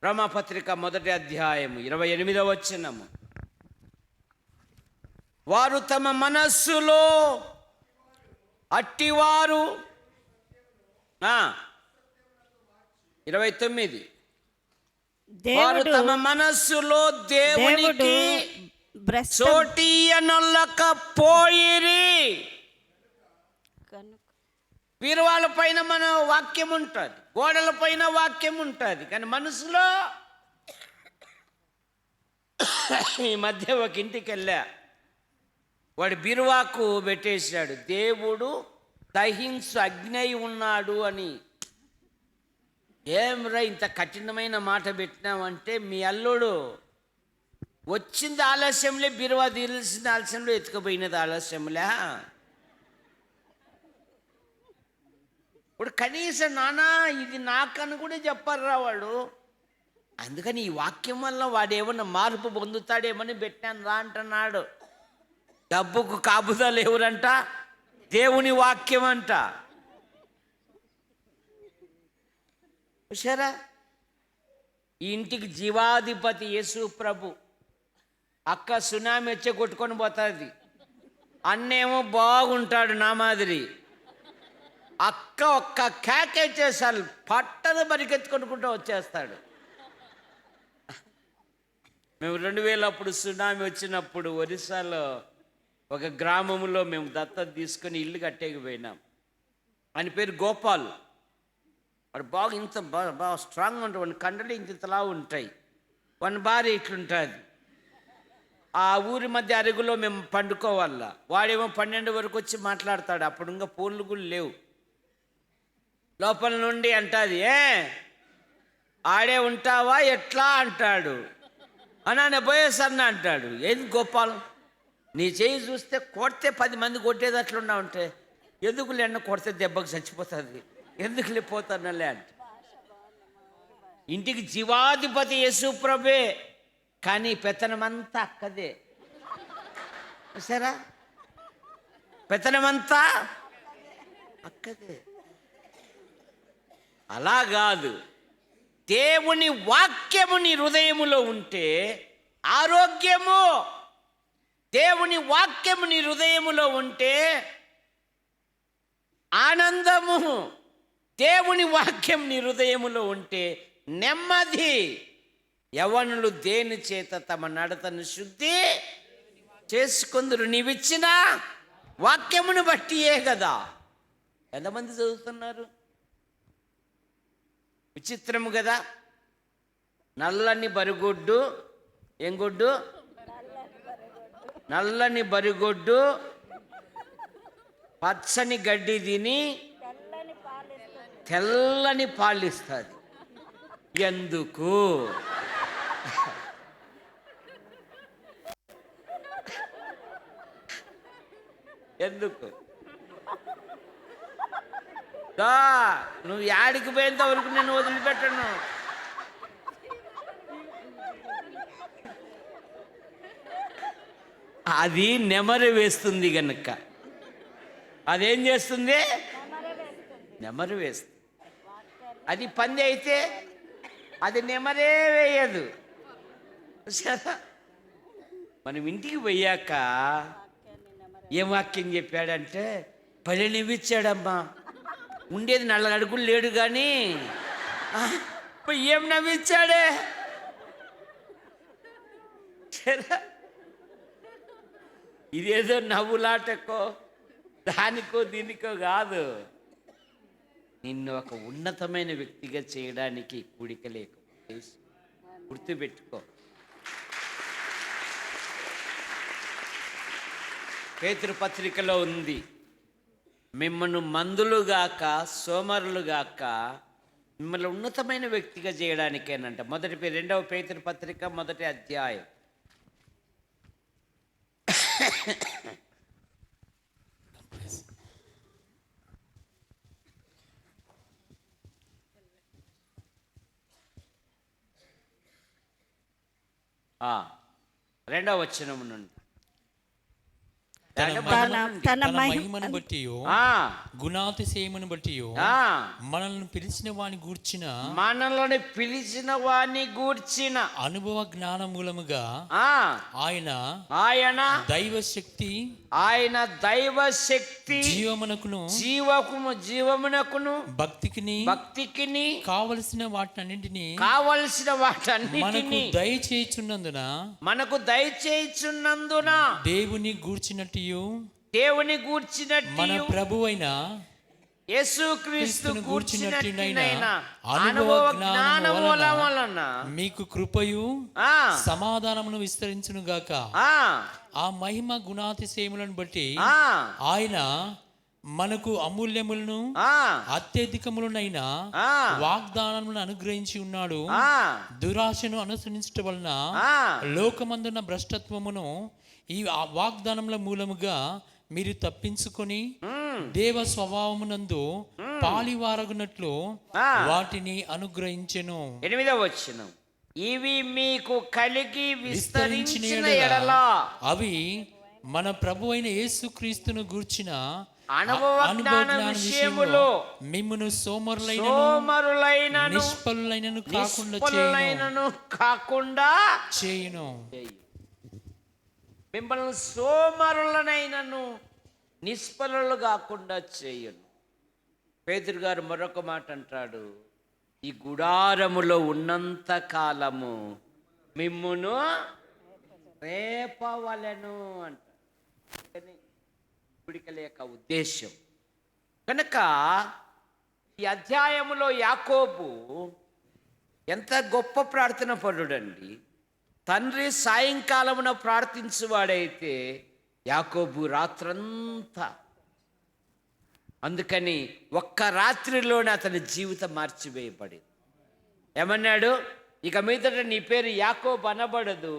రోమాపత్రిక 1వ అధ్యాయము 28వ వచనము. వారు తమ మనస్సులో అట్టివారు 29 వారు తమ మనస్సులో దేవునికి చోటీయనొల్లకపోయిరి. వీరువాళ్ళ పైన మన వాక్యం ఉంటుంది, గోడల పైన వాక్యం ఉంటుంది, కానీ మనసులో. ఈ మధ్య ఒక ఇంటికి వెళ్ళా, వాడు బీరువాకు పెట్టేశాడు, దేవుడు దహించు అగ్ని అయి ఉన్నాడు అని. ఏమ్రా ఇంత కఠినమైన మాట పెట్టినామంటే, మీ అల్లుడు వచ్చింది ఆలస్యంలే, బీరువా తీయాల్సింది ఆలస్యంలో, ఎత్తుకుపోయినది ఆలస్యంలే. ఇప్పుడు కనీసం నాన్న ఇది నాకని కూడా చెప్పారా వాడు. అందుకని ఈ వాక్యం వల్ల వాడు ఏమన్నా మార్పు పొందుతాడేమని పెట్టాను రా అంటున్నాడు. డబ్బుకు కాపుదాలు ఎవరంట? దేవుని వాక్యం అంట. చూసారా, ఈ ఇంటికి జీవాధిపతి యేసు ప్రభు. అక్క సునామీ వచ్చే కొట్టుకొని పోతుంది, అన్నేమో బాగుంటాడు నా మాదిరి. అక్క ఒక్క కేకేసేసాలు పట్టను పరిగెత్తుకొనుకుంటూ వచ్చేస్తాడు. మేము 2000 అప్పుడు సునామీ వచ్చినప్పుడు ఒరిస్సాలో ఒక గ్రామంలో మేము దత్తత తీసుకొని ఇల్లు కట్టేకి పోయినాం. ఆయన పేరు గోపాల్. వాడు బాగా ఇంత బాగా స్ట్రాంగ్ ఉంటాడు, వాడి కండలు ఇంతలా ఉంటాయి, వాడి భార్య ఇట్లుంటుంది. ఆ ఊరి మధ్య అరుగులో మేము పండుకోవాలా. వాడేమో 12 వరకు వచ్చి మాట్లాడతాడు. అప్పుడు ఇంకా ఫోన్లు కూడా లేవు. లోపల నుండి అంటుంది, ఆడే ఉంటావా ఎట్లా అంటాడు. అన్నా పోయేసన్నా అంటాడు. ఏది గోపాల్, నీ చేయి చూస్తే కొడితే 10 మంది కొట్టేది అట్లున్నా ఉంటే, ఎందుకులే అన్న కొడితే దెబ్బకు చచ్చిపోతుంది, ఎందుకు లేకపోతానలే అంట. ఇంటికి జీవాధిపతి యేసు ప్రభే, కానీ పెత్తనమంతా అక్కదే. సరే, పెత్తనమంతా అక్కదే. అలా కాదు, దేవుని వాక్యము నీ హృదయములో ఉంటే ఆరోగ్యము. దేవుని వాక్యము నీ హృదయములో ఉంటే ఆనందము. దేవుని వాక్యం నీ హృదయములో ఉంటే నెమ్మది. యవ్వనులు దేని చేత తమ నడతను శుద్ధి చేసుకుందరు? నీవిచ్చిన వాక్యమును బట్టియే కదా. ఎంతమంది చదువుతున్నారు? విచిత్రము కదా. నల్లని బరిగొడ్డు, ఏం గుడ్డు? నల్లని బరిగొడ్డు పచ్చని గడ్డి తిని తెల్లని పాలిస్తుంది. ఎందుకు? ఎందుకు? నువ్వు యాడికి పోయేంత వరకు నేను వదిలిపెట్టను. అది నెమరు వేస్తుంది గనుక. అదేం చేస్తుంది? నెమరు వేస్తుంది. అది పంది అయితే అది నెమరే వేయదు. సరే, మనం ఇంటికి పోయాక ఏం వాక్యం చెప్పాడంటే, 10 నవ్విచ్చాడమ్మా. ఉండేది 4 అడుగులు లేడు కానీ ఏం నవ్విచ్చాడే. ఇదేదో నవ్వులాటకో దానికో దీనికో కాదు, నిన్ను ఒక ఉన్నతమైన వ్యక్తిగా చేయడానికి కూడిక లేకపోతే గుర్తుపెట్టుకో. పేతురు పత్రికలో ఉంది, మిమ్మల్ని మందులుగాక సోమరులుగాక మిమ్మల్ని ఉన్నతమైన వ్యక్తిగా చేయడానికేనంట. 2వ పేతురు పత్రిక 1వ అధ్యాయం. రెండవ వచనం నుండి తన మహిమను బట్టి ఆ, గుణాతిశయమును బట్టి ఆ, మనల్ని పిలిచిన వాని గూర్చిన మనల్ని పిలిచిన వాణ్ణి గూర్చిన అనుభవ జ్ఞాన మూలముగా ఆ, ఆయన ఆయన దైవ శక్తి ఆయన దైవ శక్తి జీవమునకును భక్తికిని కావలసిన వాటన్నింటినీ వాటన్నిటిని మనకు దయచేయుచున్నందున దేవుని గూర్చినట్టు మన ప్రభువైన యేసుక్రీస్తు గూర్చినట్టునైన అనుభవ జ్ఞానము వలన మీకు కృపయు సమాధానమును విస్తరించును గాక. ఆ మహిమ గుణాతిశయములను బట్టి ఆయన మనకు అమూల్యములను అత్యధికములనైన వాగ్దానములను అనుగ్రహించి ఉన్నాడు. దురాశను అనుసరించటం వలన లోకమందున్న భ్రష్టత్వమును ఈ వాగ్దానముల మూలముగా మీరు తప్పించుకొని దేవ స్వభావమునందు పాలివారగునట్లు వాటిని అనుగ్రహించెను. 8వ వచనం, ఇవి మీకు కలిగి విస్తరించిన ఎడల అవి మన ప్రభు అయిన యేసుక్రీస్తును గూర్చిన అనుభవ జ్ఞాన విషయములో మిమ్మును సోమరులైన నిష్ఫలులైనను కాకుండా చేయును. మిమ్మల్ని సోమరులనైనను నిష్ఫలులు కాకుండా చేయను. పేతురు గారు మరొక మాట అంటాడు, ఈ గుడారములో ఉన్నంత కాలము మిమ్మును రేపవలెను అంటాడు. గుడికల యొక్క ఉద్దేశం కనుక ఈ అధ్యాయములో యాకోబు ఎంత గొప్ప ప్రార్థన పరుడండి. తండ్రి సాయంకాలమున ప్రార్థించువాడైతే యాకోబు రాత్రంతా. అందుకని ఒక్క రాత్రిలోనే అతని జీవితం మార్చివేయబడింది. ఏమన్నాడు, ఇక మీదట నీ పేరు యాకోబు అనబడదు,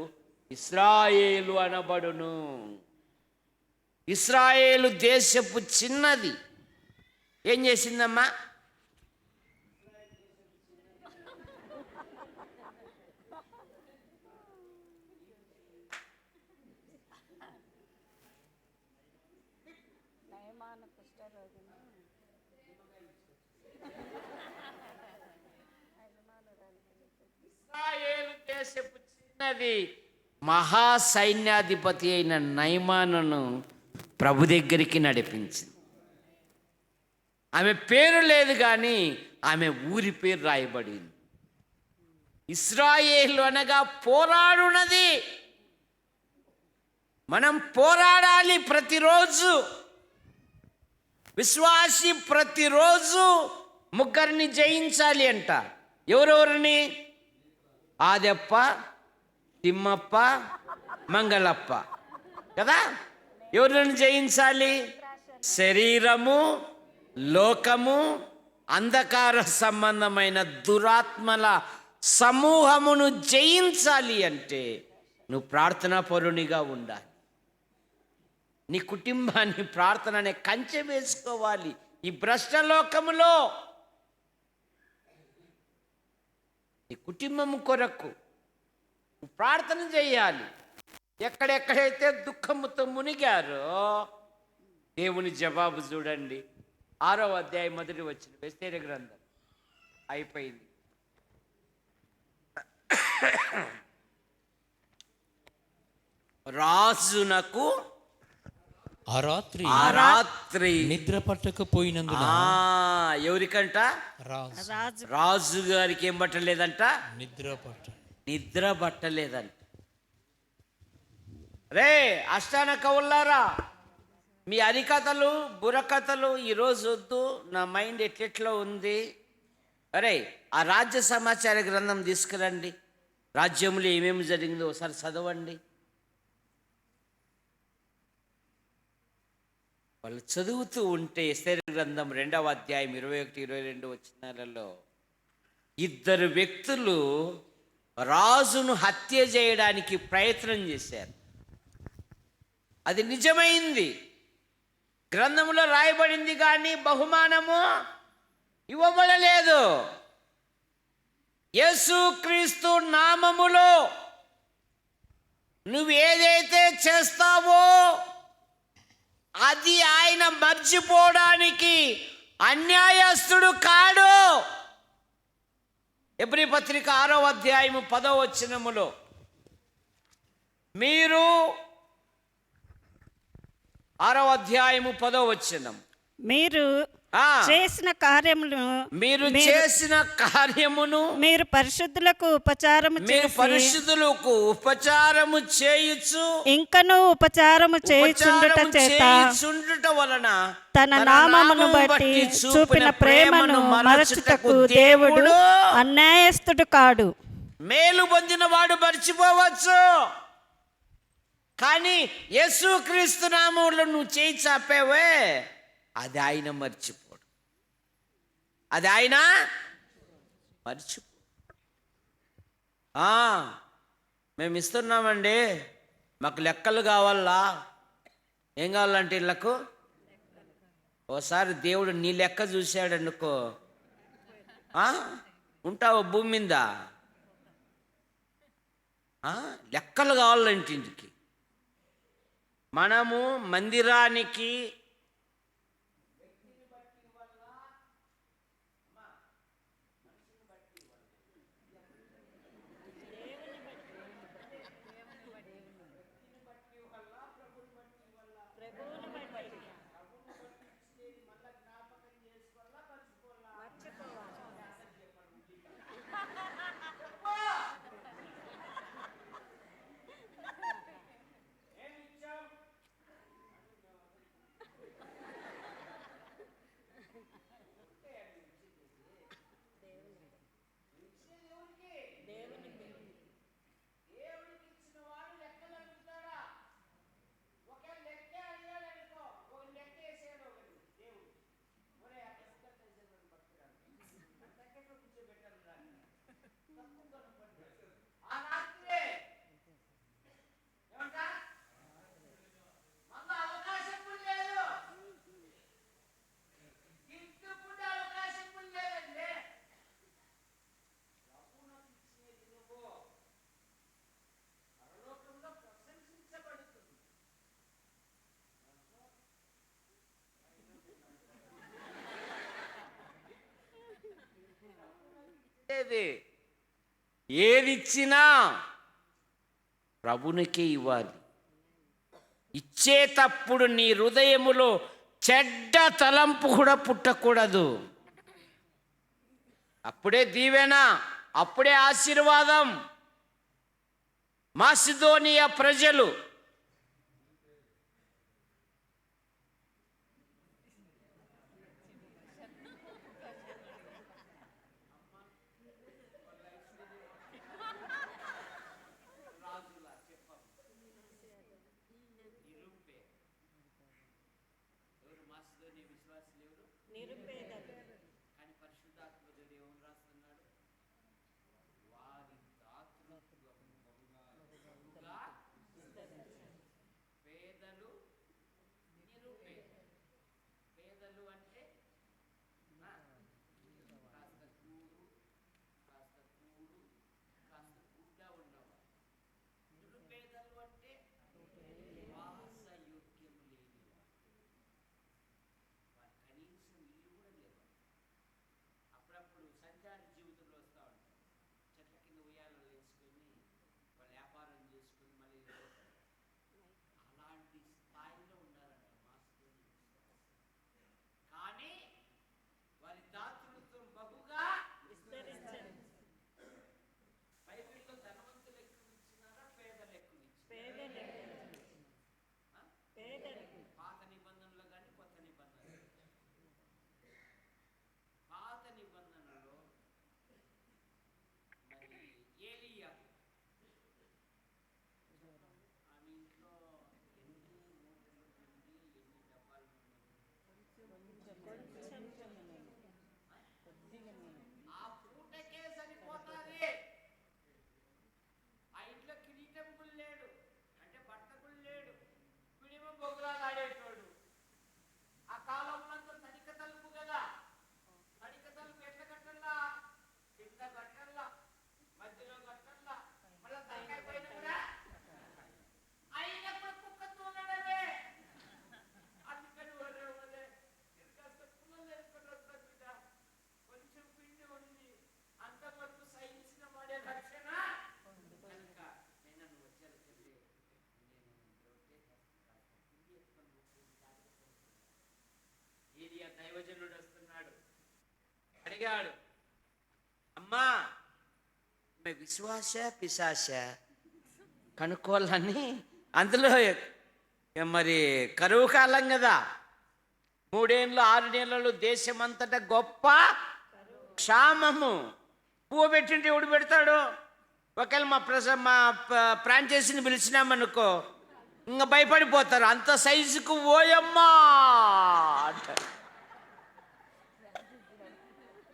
ఇశ్రాయేలు అనబడును. ఇశ్రాయేలు దేశపు చిన్నది ఏం చేసిందమ్మా? ఇశ్రాయేలు దేశపు చిన్నది మహాసైన్యాధిపతి అయిన నయమానును ప్రభు దగ్గరికి నడిపించింది. ఆమె పేరు లేదు కానీ ఆమె ఊరి పేరు రాయబడింది. ఇశ్రాయేలు అనగా పోరాడున్నది. మనం పోరాడాలి ప్రతిరోజు. విశ్వాసి ప్రతిరోజు ముగ్గురిని జయించాలి అంట. ఎవరెవరిని? ఆదెప్ప, తిమ్మప్ప, మంగళప్ప కదా. ఎవరిని జయించాలి? శరీరము, లోకము, అంధకార సంబంధమైన దురాత్మల సమూహమును జయించాలి అంటే నువ్వు ప్రార్థనా పరునిగా ఉండాలి. నీ కుటుంబాన్ని ప్రార్థన అనే కంచె వేసుకోవాలి. ఈ భ్రష్ట లోకములో నీ కుటుంబం కొరకు ప్రార్థన చేయాలి. ఎక్కడెక్కడైతే దుఃఖముతో మునిగారో దేవుని జవాబు చూడండి. 6వ అధ్యాయం మొదటి వచ్చిన ఎస్తేరు గ్రంథం అయిపోయింది. రాజునకు ఆ రాత్రి నిద్ర పట్టకపోయినందున ఎవరికంట? రాజు గారికి ఏం పట్టలేదంట? నిద్ర పట్టలేదంట. రే అష్టాన కవులారా, మీ అరికథలు బుర్రకథలు ఈరోజు వద్దు. నా మైండ్ ఎట్లెట్లో ఉంది. అరే ఆ రాజ్య సమాచార గ్రంథం తీసుకురండి. రాజ్యంలో ఏమేమి జరిగిందో ఒకసారి చదవండి. వాళ్ళు చదువుతూ ఉంటే ఎస్తేరు గ్రంథం 2వ అధ్యాయం 21-22 వచనాలలో 2 వ్యక్తులు రాజును హత్య చేయడానికి ప్రయత్నం చేశారు. అది నిజమైంది, గ్రంథంలో రాయబడింది, కానీ బహుమానము ఇవ్వబడలేదు. యేసుక్రీస్తు నామములో నువ్వు ఏదైతే చేస్తావో అది ఆయన మర్చిపోవడానికి అన్యాయస్తుడు కాడు. ఎబ్రీ పత్రిక 6వ అధ్యాయము 10వ వచనములో మీరు 6వ అధ్యాయము 10వ వచనం, మీరు చేసిన కార్యమును మీరు పరిశుద్ధులకు ఉపచారము చేయుచు ఇంకను ఉపచారము చేయుచుండుట వలన తన నామమును బట్టి చూపిన ప్రేమను మరచుటకు దేవుడు అన్యాయస్తుడు కాడు. మేలు పొందిన వాడు మర్చిపోవచ్చు, కానీ యేసుక్రీస్తు నామములో నువ్వు చేయి చాపావే, అది ఆయన మర్చిపోడు. అది ఆయన మర్చిపో. మేము ఇస్తున్నామండి, మాకు లెక్కలు కావాలా. ఏం కావాలంటే వీళ్ళకు ఓసారి దేవుడు నీ లెక్క చూశాడు అనుకో, ఉంటావు భూమి మీద. లెక్కలు కావాలంటే ఇంటికి మనము మందిరానికి ఏదిచ్చినా ప్రభునికే ఇవ్వాలి. ఇచ్చేటప్పుడు నీ హృదయములో చెడ్డ తలంపు కూడా పుట్టకూడదు. అప్పుడే దీవెన, అప్పుడే ఆశీర్వాదం. మాసిదోనియా ప్రజలు అడిగాడు, అమ్మా మీ విశ్వాస పిశాస కనుక్కోవాలని. అందులో మరి కరువు కాలం కదా, 3 ఏళ్ళు 6 నెలలు దేశమంతటా గొప్ప క్షామము. పువ్వు పెట్టింటే ఎవడు పెడతాడు? ఒకవేళ మా ఫ్రాంచైజీని పిలిచినామనుకో ఇంకా భయపడిపోతారు, అంత సైజుకు ఓయమ్మా అంటారు.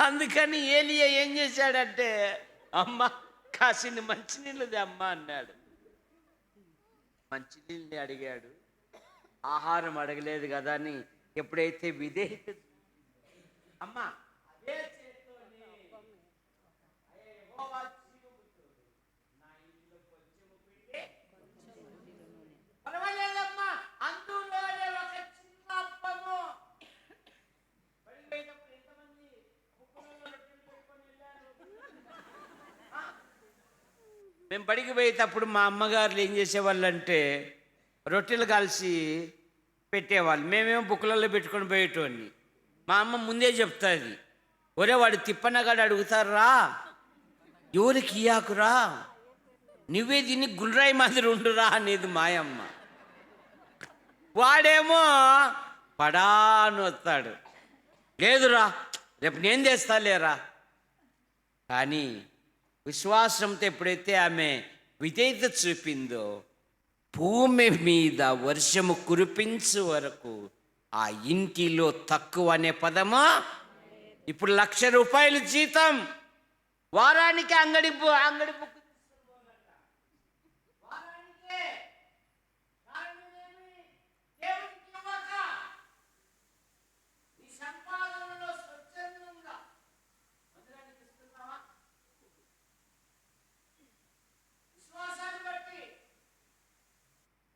అందుకని ఏలియా ఏం చేశాడంటే, అమ్మ కాసిని మంచినీళ్ళు అమ్మ అన్నాడు. మంచినీళ్ళని అడిగాడు, ఆహారం అడగలేదు కదా అని ఎప్పుడైతే విధేయత అమ్మ అదే చేత్తోనే యెహోవా జీవముతో నా ఇంట్లో కొంచెము పిండి పర్వాలేదమ్మా, అందులోనే ఒక చిన్న అప్పము. బయటకు ఎంతమంది ముక్కులలో రొట్టెలు పెట్టుకొని వెళ్ళారు? మేము బడికి పోయేటప్పుడు మా అమ్మగారులు ఏం చేసేవాళ్ళు అంటే రొట్టెలు కాల్చి పెట్టేవాళ్ళు, మేమేమో బుక్కులలో పెట్టుకొని పోయేటోని. మా అమ్మ ముందే చెప్తుంది, ఒరే వాడు తిప్పనగాడు అడుగుతారా, ఎవరికి ఇయాకురా, నువ్వే దీన్ని గుండ్రాయి మాదిరి ఉండురా అనేది మాయమ్మ. వాడేమో పడాను వస్తాడు, లేదురా రేపు నేను తెస్తాలేరా. కానీ విశ్వాసంతో ఎప్పుడైతే ఆమె విధేయత చూపిందో భూమి మీద వర్షము కురిపించే వరకు ఆ ఇంటిలో తక్కువ అనే పదమా. ఇప్పుడు 1,00,000 రూపాయలు జీతం, వారానికి అంగడి బుక్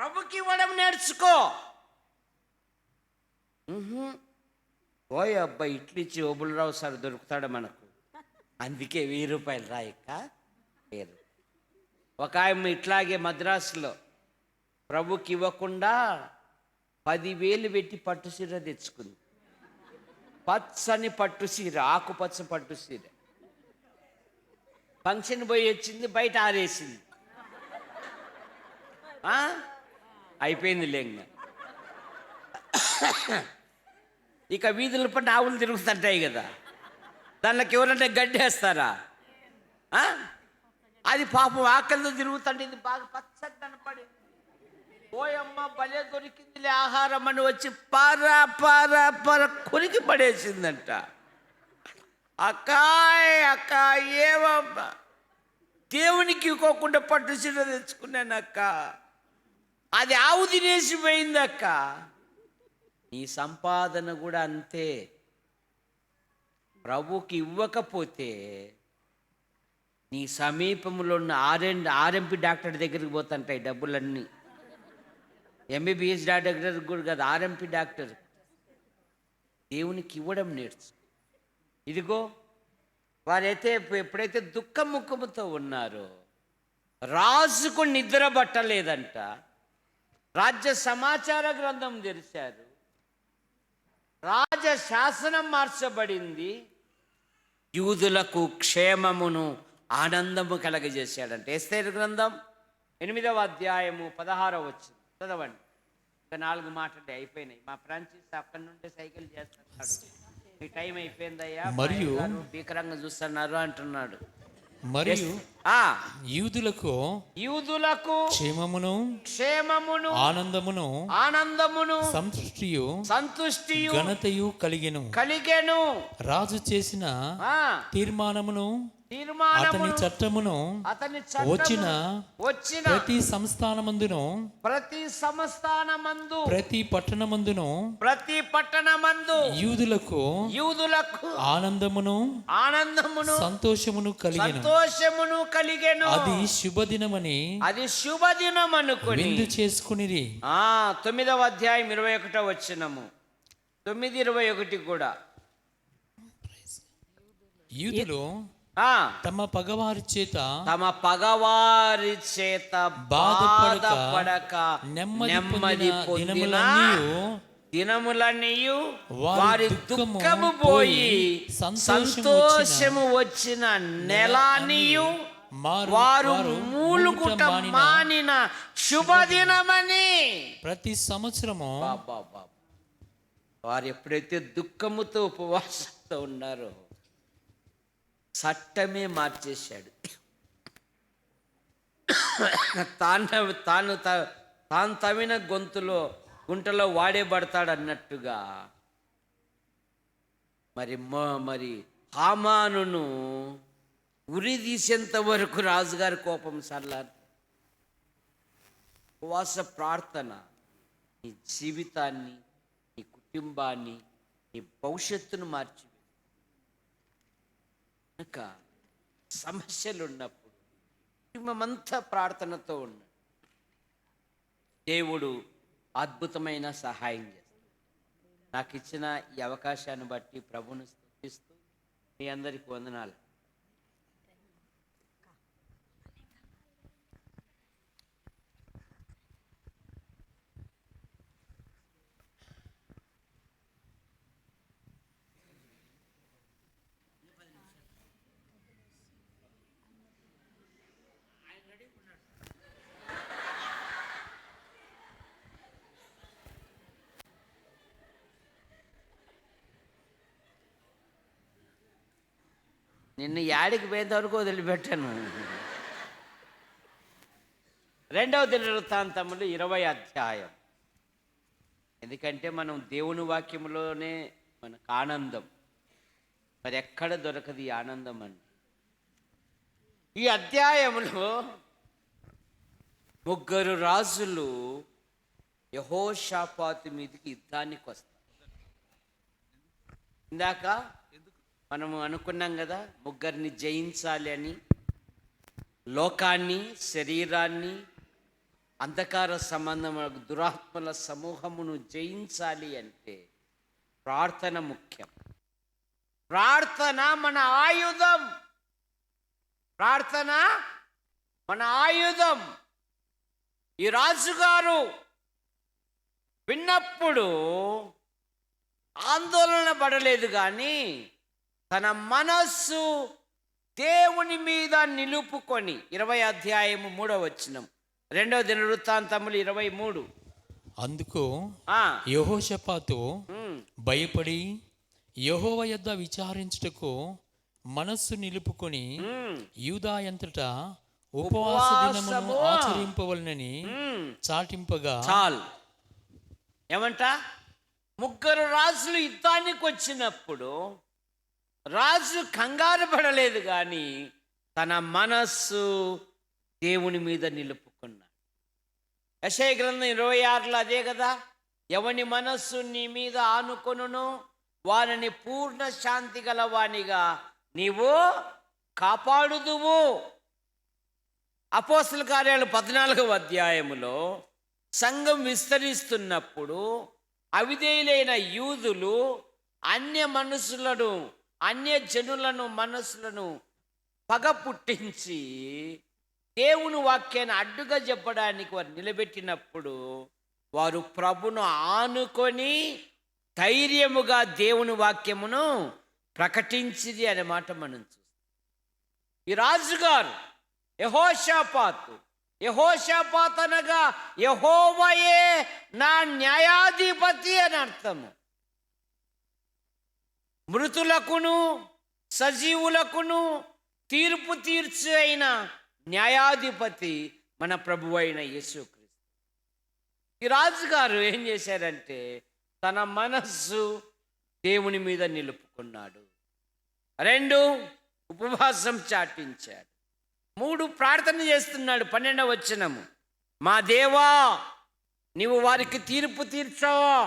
ప్రభుకి ఇవ్వడం నేర్చుకో. ఓయ్ అబ్బాయి ఇట్లు ఇచ్చి ఓబులరావు సార్ దొరుకుతాడు మనకు, అందుకే 1000 రూపాయలు రాయక్క పేరు. ఒక ఆమె ఇట్లాగే మద్రాసులో ప్రభుకి ఇవ్వకుండా 10,000 పెట్టి పట్టు చీర తెచ్చుకుంది. పచ్చని పట్టు చీర, ఆకుపచ్చ పట్టు చీర. ఫంక్షన్ పోయి వచ్చింది, బయట ఆరేసింది. అయిపోయింది లేంగ. ఇక వీధుల పట్ల ఆవులు తిరుగుతుంటాయి కదా, దానిలోకి ఎవరంటే గడ్డేస్తారా? అది పాపం ఆకలితో తిరుగుతుంటే ఇది బాగా పచ్చని కనపడి, ఓయమ్మ భలే దొరికిందిలే ఆహారం అని వచ్చి పారా పారా పార కొరికి పడేసిందంట. అక్కాయ్ ఏవమ్మా, దేవునికి ఇవ్వకుండా పట్టు చీర తెచ్చుకున్నానక్క, అది ఆవు తినేసిపోయిందక్క. నీ సంపాదన కూడా అంతే. ప్రభుకి ఇవ్వకపోతే నీ సమీపంలో ఉన్న ఆర్ఎంపి డాక్టర్ దగ్గరికి పోతుంటాయి డబ్బులన్నీ. ఎంబీబీఎస్ డాక్టర్ కూడా కాదు, ఆర్ఎంపి డాక్టర్. దేవునికి ఇవ్వడం నేర్చు. ఇదిగో వారైతే ఎప్పుడైతే దుఃఖముఖముతో ఉన్నారో రాజుకు నిద్ర పట్టలేదంట. రాజ్య సమాచార గ్రంథం తెరిచారు, రాజ శాసనం మార్చబడింది, యూదులకు క్షేమమును ఆనందము కలగజేశాడంట. ఎస్తేరు గ్రంథం 8వ అధ్యాయము 16వ వచనం చదవండి. ఇంకా 4 మాటలు అయిపోయినాయి. మా ఫ్రాన్సిస్ అక్కడి నుండి సైకిల్ చేస్తున్నాడు, మీ టైం అయిపోయిందయ్యా, మరియు భీకరంగా చూస్తున్నారు అంటున్నాడు. మరియు యూదులకు క్షేమమును ఆనందమును సంతుష్టియు ఘనతయు కలిగెను. రాజు చేసిన తీర్మానమును అతని చట్టమును వచ్చిన ప్రతి సంస్థానమందును ప్రతి పట్టణమందు యూదులకు ఆనందమును సంతోషమును కలిగెను. అది శుభదినమని విందు చేసుకునిరి. 9వ అధ్యాయం 21వ వచనము, 9:21 కూడా. యూదులు తమ పగవారి చేత బాధపడక నెమ్మది పొందిన దినములన్నీయు వారి వారి దుఃఖము దుఃఖము పోయి సంతోషము సంతోషము వచ్చిన నెలనియు వారు మూలుగుట మానిన శుభదినమని. ప్రతి సంవత్సరము బాబా, వారు ఎప్పుడైతే దుఃఖముతో ఉపవాసంతో ఉన్నారో చట్టమే మార్చేశాడు. తాను తవ్విన గుంటలో వాడేబడతాడు అన్నట్టుగా మరి హామానును ఉరి తీసేంత వరకు రాజుగారి కోపం సల్లారు. ఉపవాస ప్రార్థన నీ జీవితాన్ని, నీ కుటుంబాన్ని, నీ భవిష్యత్తును మార్చి కనుక సమస్యలు ఉన్నప్పుడు కుటుంబమంతా ప్రార్థనతో ఉన్నాడు. దేవుడు అద్భుతమైన సహాయం చేస్తాడు. నాకు ఇచ్చిన ఈ అవకాశాన్ని బట్టి ప్రభువును స్తుతిస్తూ మీ అందరికీ వందనాలు. నిన్ను యాడికి పోయేంత వరకు వదిలిపెట్టాను. 2వ దినవృత్తాంతములు 20వ అధ్యాయం. ఎందుకంటే మనం దేవుని వాక్యములోనే మనకు ఆనందం, మరి ఎక్కడ దొరకదు ఈ ఆనందం అండి. ఈ అధ్యాయంలో 3 రాజులు యెహోషాపాతు మీదకి యుద్ధానికి వస్తారు. ఇందాక మనము అనుకున్నాం కదా, 3 జయించాలి అని. లోకాన్ని, శరీరాన్ని, అంధకార సంబంధమైన దురాత్మల సమూహమును జయించాలి అంటే ప్రార్థన ముఖ్యం. ప్రార్థన మన ఆయుధం. ప్రార్థన మన ఆయుధం. ఈ రాజుగారు విన్నప్పుడు ఆందోళన పడలేదు, కానీ తన మనస్సు దేవుని మీద నిలుపుకొని 20వ అధ్యాయము 3వ వచనం, 2వ దినవృత్తాంతములు 23. అందుకు యెహోషాపాతు భయపడి యెహోవా యొద్ద విచారించుటకు మనస్సు నిలుపుకొని యూదా అంతటా ఉపవాస దినమును ఆచరింపవలనని చాటింపగా. చాలు. ఏమంట? 3 రాజులు యుద్ధానికి వచ్చినప్పుడు రాజు కంగారు పడలేదు, కానీ తన మనస్సు దేవుని మీద నిలుపుకున్నాడు. యెషయా గ్రంథం 26లో అదే కదా, ఎవని మనస్సు నీ మీద ఆనుకొనును వారిని పూర్ణ శాంతి గలవానిగా నీవు కాపాడుదువు. అపోస్తల కార్యాలు 14వ అధ్యాయములో సంఘం విస్తరిస్తున్నప్పుడు అవిధేయులైన యూదులు అన్య జనులను మనసులను పగ పుట్టించి దేవుని వాక్యాన్ని అడ్డుగా చెప్పడానికి వారు నిలబెట్టినప్పుడు వారు ప్రభును ఆనుకొని ధైర్యముగా దేవుని వాక్యమును ప్రకటించింది అనే మాట మనం చూస్తాం. ఈ రాజుగారు యెహోషాపాతు అనగా యెహోవాయే నా న్యాయాధిపతి అని అర్థము. మృతులకును సజీవులకును తీర్పు తీర్చు అయిన న్యాయాధిపతి మన ప్రభువు అయిన యేసుక్రీస్తు. ఈ రాజుగారు ఏం చేశారంటే తన మనస్సు దేవుని మీద నిలుపుకున్నాడు. 2 ఉపవాసం చాటించాడు. 3 ప్రార్థన చేస్తున్నాడు. 12వ వచనము, మా దేవా నీవు వారికి తీర్పు తీర్చావా,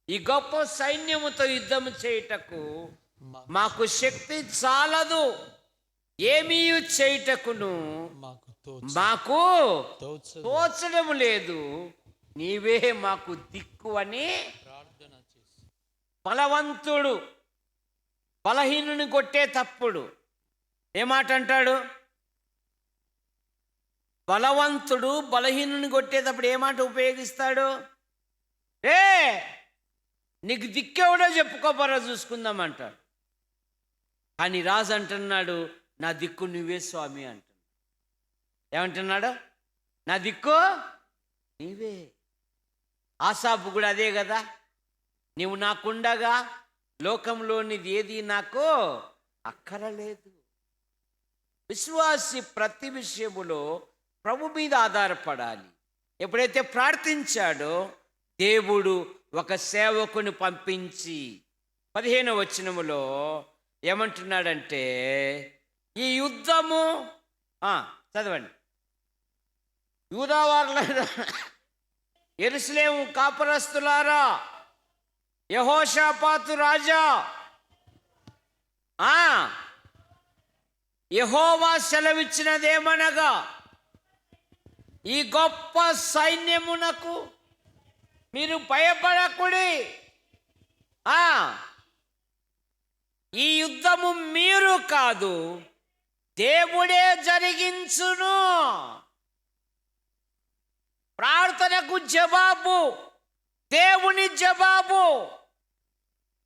ఈ గొప్ప సైన్యముతో యుద్ధం చేయుటకు మాకు శక్తి చాలదు, ఏమీ చేయుటకును మాకు తోచడం లేదు, నీవే మాకు దిక్కు అని ప్రార్థన చేసి. బలవంతుడు బలహీనుని కొట్టే తప్పుడు ఏమాట అంటాడు? బలవంతుడు బలహీనుని కొట్టేటప్పుడు ఏ మాట ఉపయోగిస్తాడు? నీకు దిక్కెవడో చెప్పుకోపరా చూసుకుందాం అంటాడు. కానీ రాజు అంటున్నాడు, నా దిక్కు నువ్వే స్వామి అంటున్నాడు. ఏమంటున్నాడు? నా దిక్కు నీవే. ఆసాపు కూడా అదే కదా, నీవు నాకుండగా లోకంలోనిది ఏది నాకు అక్కరలేదు. విశ్వాసి ప్రతి విషయములో ప్రభు మీద ఆధారపడాలి. ఎప్పుడైతే ప్రార్థించాడో దేవుడు ఒక సేవకుని పంపించి 15వ వచనములో ఏమంటున్నాడంటే, ఈ యుద్ధము చదవండి. యూదావారులారా, యెరూషలేము కాపురస్తులారా, యెహోషాపాతు రాజా, యెహోవా సెలవిచ్చినదేమనగా, ఈ గొప్ప సైన్యమునకు మీరు భయపడకుడి. ఈ యుద్ధము మీరు కాదు, దేవుడే జరిగించును. ప్రార్థనకు జవాబు దేవుని జవాబు.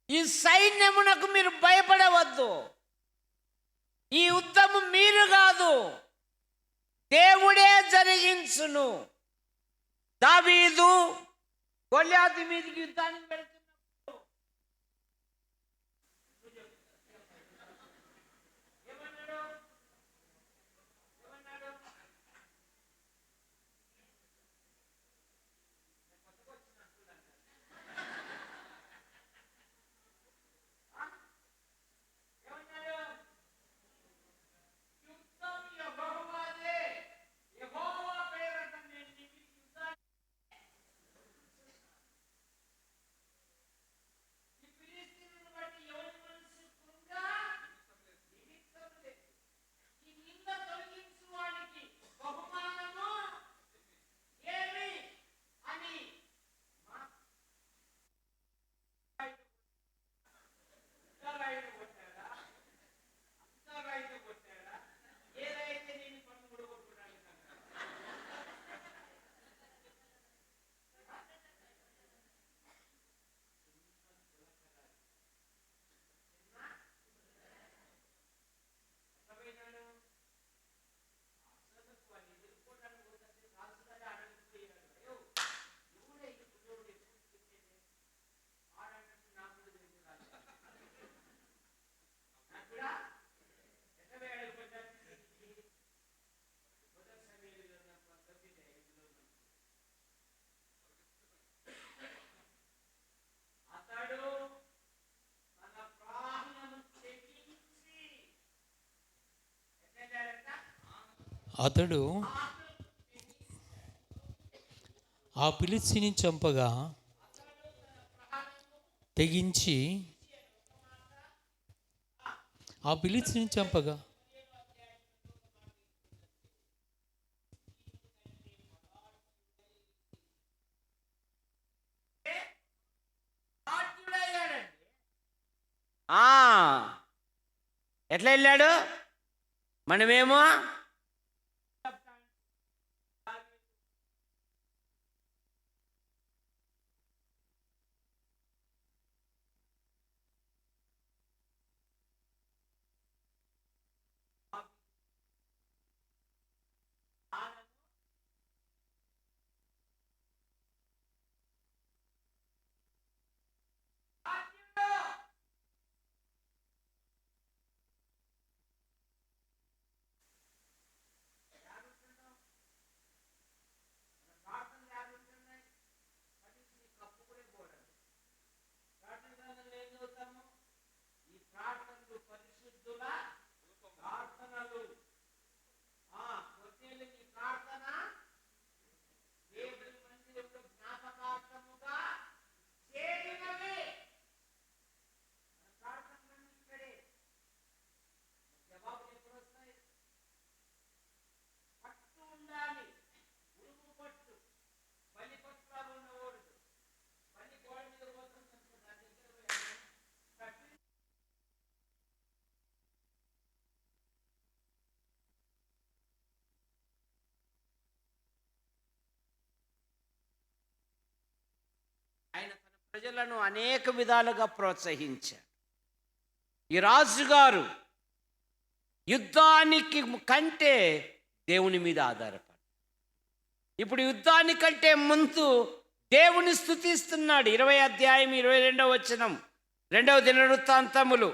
ఈ సైన్యమునకు మీరు భయపడవద్దు. ఈ యుద్ధము మీరు కాదు, దేవుడే జరిగించును. దావీదు గొల్యాతు మీదకి యుద్ధానికి వెళ్తున్నప్పుడు అతడు ఆ ఫిలిష్తీయుని చంపగా తెగించి ఆ ఫిలిష్తీయుని చంపగా ఎట్లా వెళ్ళాడు? మనమేమో బిడ్డలను అనేక విధాలుగా ప్రోత్సహించాడు. ఈ రాజుగారు యుద్ధానికి కంటే దేవుని మీద ఆధారపడి, ఇప్పుడు యుద్ధానికంటే ముందు దేవుని స్తుతిస్తున్నాడు. 20 అధ్యాయం 22వ వచనం, 2వ దినవృత్తాంతములు.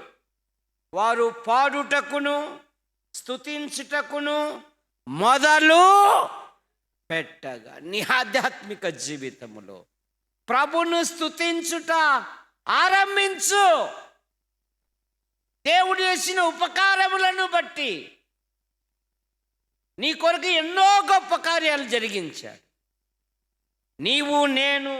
వారు పాడుటకును స్తుతించుటకును మొదలు పెట్టగా. నీ ఆధ్యాత్మిక జీవితములో ప్రభును స్తుతించుట ఆరంభించు. దేవుడు చేసిన ఉపకారములను బట్టి నీ కొరకు ఎన్నో గొప్ప కార్యాలు జరిగించాడు. నీవు నేను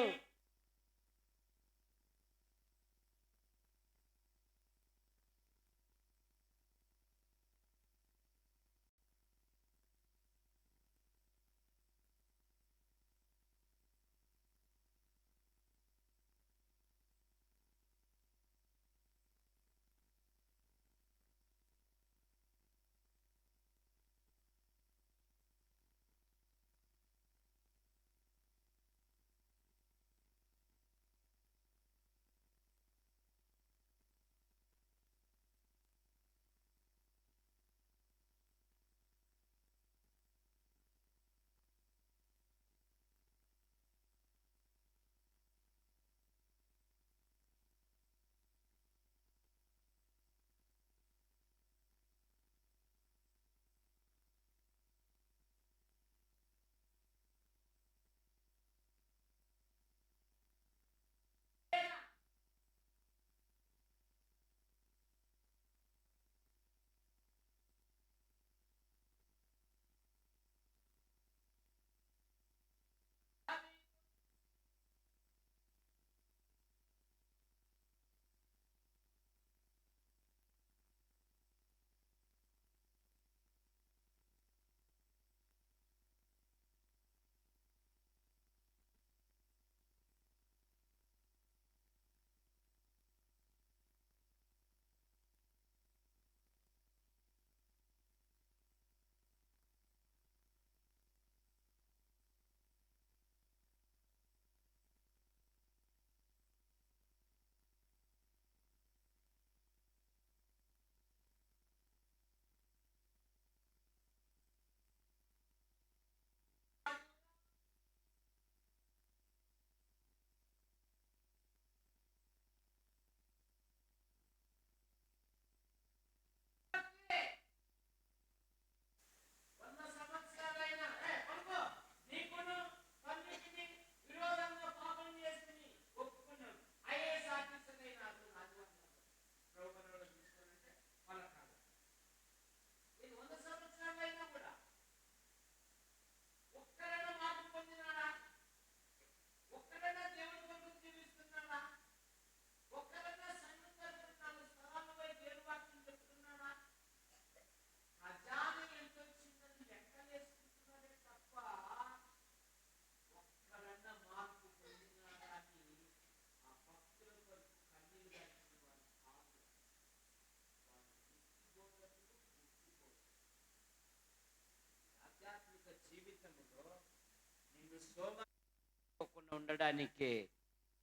ఉండడానికే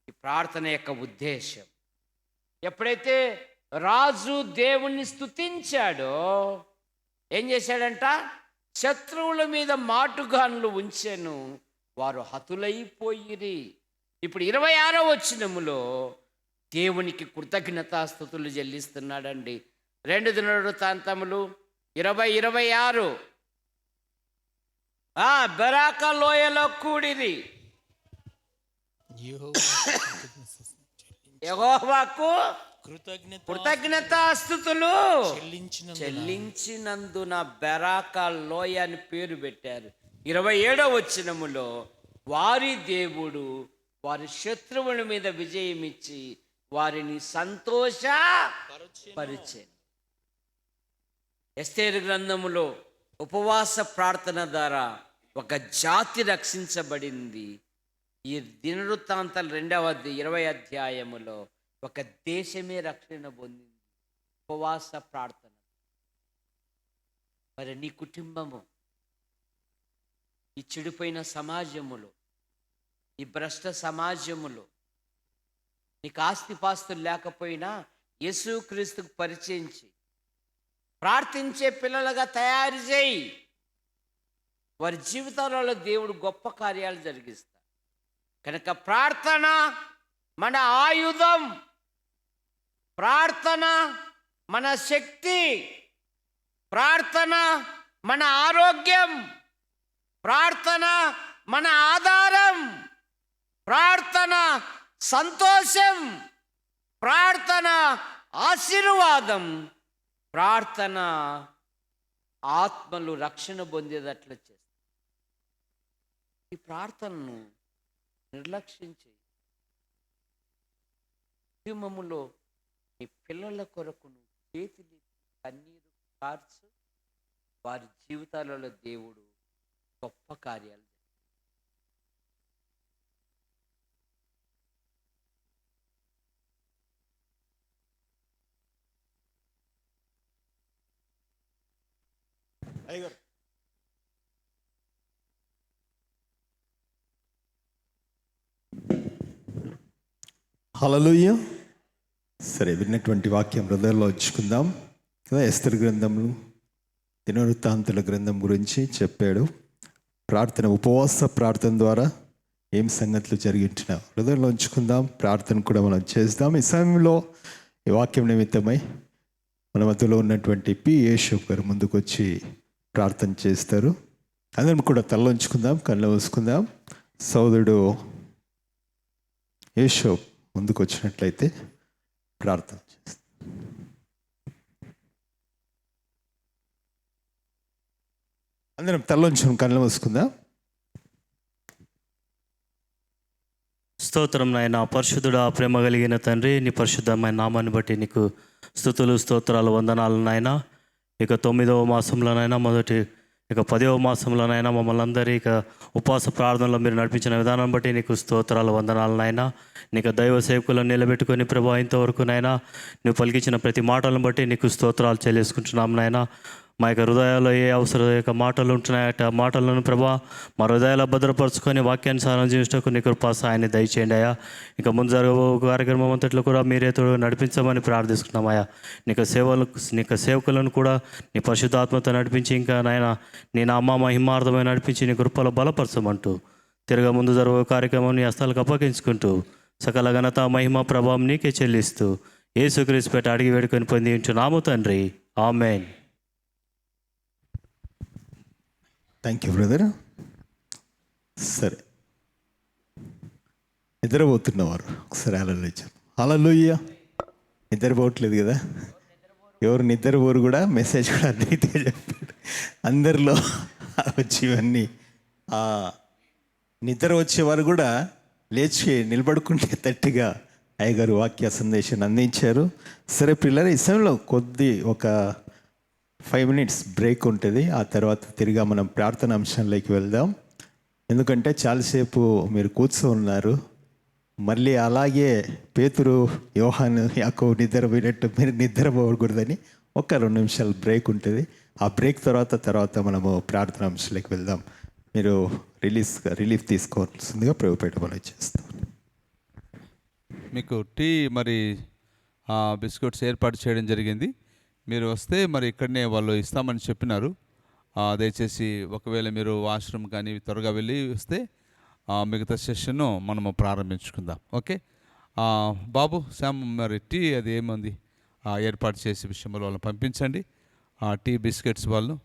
ఈ ప్రార్థన యొక్క ఉద్దేశం. ఎప్పుడైతే రాజు దేవుణ్ణి స్తుతించాడో ఏం చేశాడంట? శత్రువుల మీద మాటుగాన్లు ఉంచెను, వారు హతులైపోయిరి. ఇప్పుడు 26వ వచనములో దేవునికి కృతజ్ఞతాస్తుతులు చెల్లిస్తున్నాడండి. 2 దినవృత్తాంతములు 20:26. బెరాకా లోయలో కూడిరి, యెహోవాకు కృతజ్ఞతాస్తుతులు చెల్లించినందున బెరాకా లోయ అని పేరు పెట్టారు. 27వ వచనములో వారి దేవుడు వారి శత్రువుల మీద విజయం ఇచ్చి వారిని సంతోషపరిచెను. ఎస్తేరు గ్రంథములో ఉపవాస ప్రార్థన ద్వారా ఒక జాతి రక్షించబడింది. ఈ దినవృత్తాంతాలు 20వ అధ్యాయములో ఒక దేశమే రక్షణ పొందింది ఉపవాస ప్రార్థన. మరి నీ కుటుంబము ఈ చెడిపోయిన సమాజములో, ఈ భ్రష్ట సమాజములో నీకు ఆస్తిపాస్తులు లేకపోయినా యేసుక్రీస్తుకు పరిచయం చేయి, ప్రార్థించే పిల్లలుగా తయారు చేయి. వారి జీవితాలలో దేవుడు గొప్ప కార్యాలు జరిగిస్తాడు. కనుక ప్రార్థన మన ఆయుధం, ప్రార్థన మన శక్తి, ప్రార్థన మన ఆరోగ్యం, ప్రార్థన మన ఆధారం, ప్రార్థన సంతోషం, ప్రార్థన ఆశీర్వాదం, ప్రార్థన ఆత్మలు రక్షణ పొందేటట్లు చేస్తుంది. ఈ ప్రార్థనను నిర్లక్ష్యం చేయి. ఉద్యమములో నీ పిల్లల కొరకు చేతులు కన్నీరు కార్చు. వారి జీవితాలలో దేవుడు గొప్ప కార్యాలు. అయ్యగారు హల్లెలూయా. సరే, విన్నటువంటి వాక్యం హృదయంలో ఉంచుకుందాం కదా. ఎస్తరు గ్రంథంలో దినవృత్తాంతుల గ్రంథం గురించి చెప్పాడు. ప్రార్థన, ఉపవాస ప్రార్థన ద్వారా ఏం సంగతులు జరిగించినా హృదయంలో ఉంచుకుందాం. ప్రార్థన కూడా మనం చేద్దాం. ఈ సమయంలో ఈ వాక్యం నిమిత్తమై మన మధ్యలో ఉన్నటువంటి పి యేషోబ్ గారు ముందుకు వచ్చి ప్రార్థన చేస్తారు. అందరం కూడా తల ఉంచుకుందాం, కళ్ళు మూసుకుందాం. సోదరుడు యేషోబ్ ముందుకు వచ్చినట్లయితే ప్రార్థన చేస్తాం. అందరం తలలోంచి కళ్ళు మూసుకుందాం. స్తోత్రం నాయన, పరిశుద్ధుడా, ప్రేమ కలిగిన తండ్రి, నీ పరిశుద్ధమైన నామాన్ని బట్టి నీకు స్తుతులు, స్తోత్రాలు, వందనాలు నాయన. ఇక 9వ మాసంలోనైనా ఇక 10వ మాసంలోనైనా మమ్మల్ని అందరి ఇక ఉపవాస ప్రార్థనలో మీరు నడిపించిన విధానం బట్టి నీకు స్తోత్రాలు, వందనాలు నాయన. నీకు దైవ సేవకులను నిలబెట్టుకొని ప్రభా ఇంతవరకు నాయన నువ్వు పలికించిన ప్రతి మాటలను బట్టి నీకు స్తోత్రాలు చెల్లించుకుంటున్నాం నాయన. మా యొక్క హృదయాల్లో ఏ అవసరం యొక్క మాటలు ఉంటున్నాయట, ఆ మాటలను ప్రభా మా హృదయాల్లో భద్రపరుచుకొని వాక్యానుసారం జీవించటకు నీ కృపా సాయాన్ని దయచేయండి అయ్యా. ఇక ముందు జరగబో కార్యక్రమం అంతట్లో కూడా మీరే తోడు నడిపించమని ప్రార్థిస్తున్నామయ్యా. నీకు సేవకులను కూడా నీ పరిశుద్ధాత్మతో నడిపించి, ఇంకా నాయన నీ నామ మహిమార్థమై నడిపించి నీ కృపలో బలపరచమంటూ తిరగా ముందు జరగబో కార్యక్రమం నీ హస్తాలకు అప్పగించుకుంటూ సకల ఘనత మహిమ ప్రభావం నీకే చెల్లిస్తూ యేసుక్రీస్తు పేట అడిగి వేడుకొని పొంది ఉంటున్నాము తండ్రి, ఆమేన్. Thank you brother. సరే, నిద్రపోతున్నవారు ఒకసారి హల్లెలూయా. హల్లెలూయా. నిద్రపోవట్లేదు కదా. ఎవరు నిద్రపోరు కూడా మెసేజ్ కూడా అద్భుతంగా చెప్పాడు. అందరిలో వచ్చి ఇవన్నీ నిద్ర వచ్చేవారు కూడా లేచి నిలబడుకుంటే తట్టిగా అయ్యగారు వాక్య సందేశాన్ని అందించారు. సరే పిల్లలు, ఈ సమయంలో ఒక 5 minutes బ్రేక్ ఉంటుంది. ఆ తర్వాత తిరిగా మనం ప్రార్థన అంశంలోకి వెళ్దాం. ఎందుకంటే చాలాసేపు మీరు కూర్చొని ఉన్నారు. మళ్ళీ అలాగే పేతురు, యోహాను, యాకోబు నిద్రపోయినట్టు మీరు నిద్రపోకూడదని ఒక 2 నిమిషాలు బ్రేక్ ఉంటుంది. ఆ బ్రేక్ తర్వాత మనము ప్రార్థన అంశంలోకి వెళ్దాం. మీరు రిలీఫ్ తీసుకోవాల్సిందిగా ప్రభుపేట మనం చేస్తాం. మీకు టీ మరి బిస్కెట్స్ ఏర్పాటు చేయడం జరిగింది. మీరు వస్తే మరి ఇక్కడనే వాళ్ళు ఇస్తామని చెప్పినారు. దయచేసి ఒకవేళ మీరు వాష్రూమ్ కానీ త్వరగా వెళ్ళి వస్తే మిగతా సెషన్ను మనము ప్రారంభించుకుందాం. ఓకే బాబు, శామ్, మరి టీ అది ఏముంది ఏర్పాటు చేసే విషయంలో వాళ్ళని పంపించండి. టీ బిస్కెట్స్ వాళ్ళు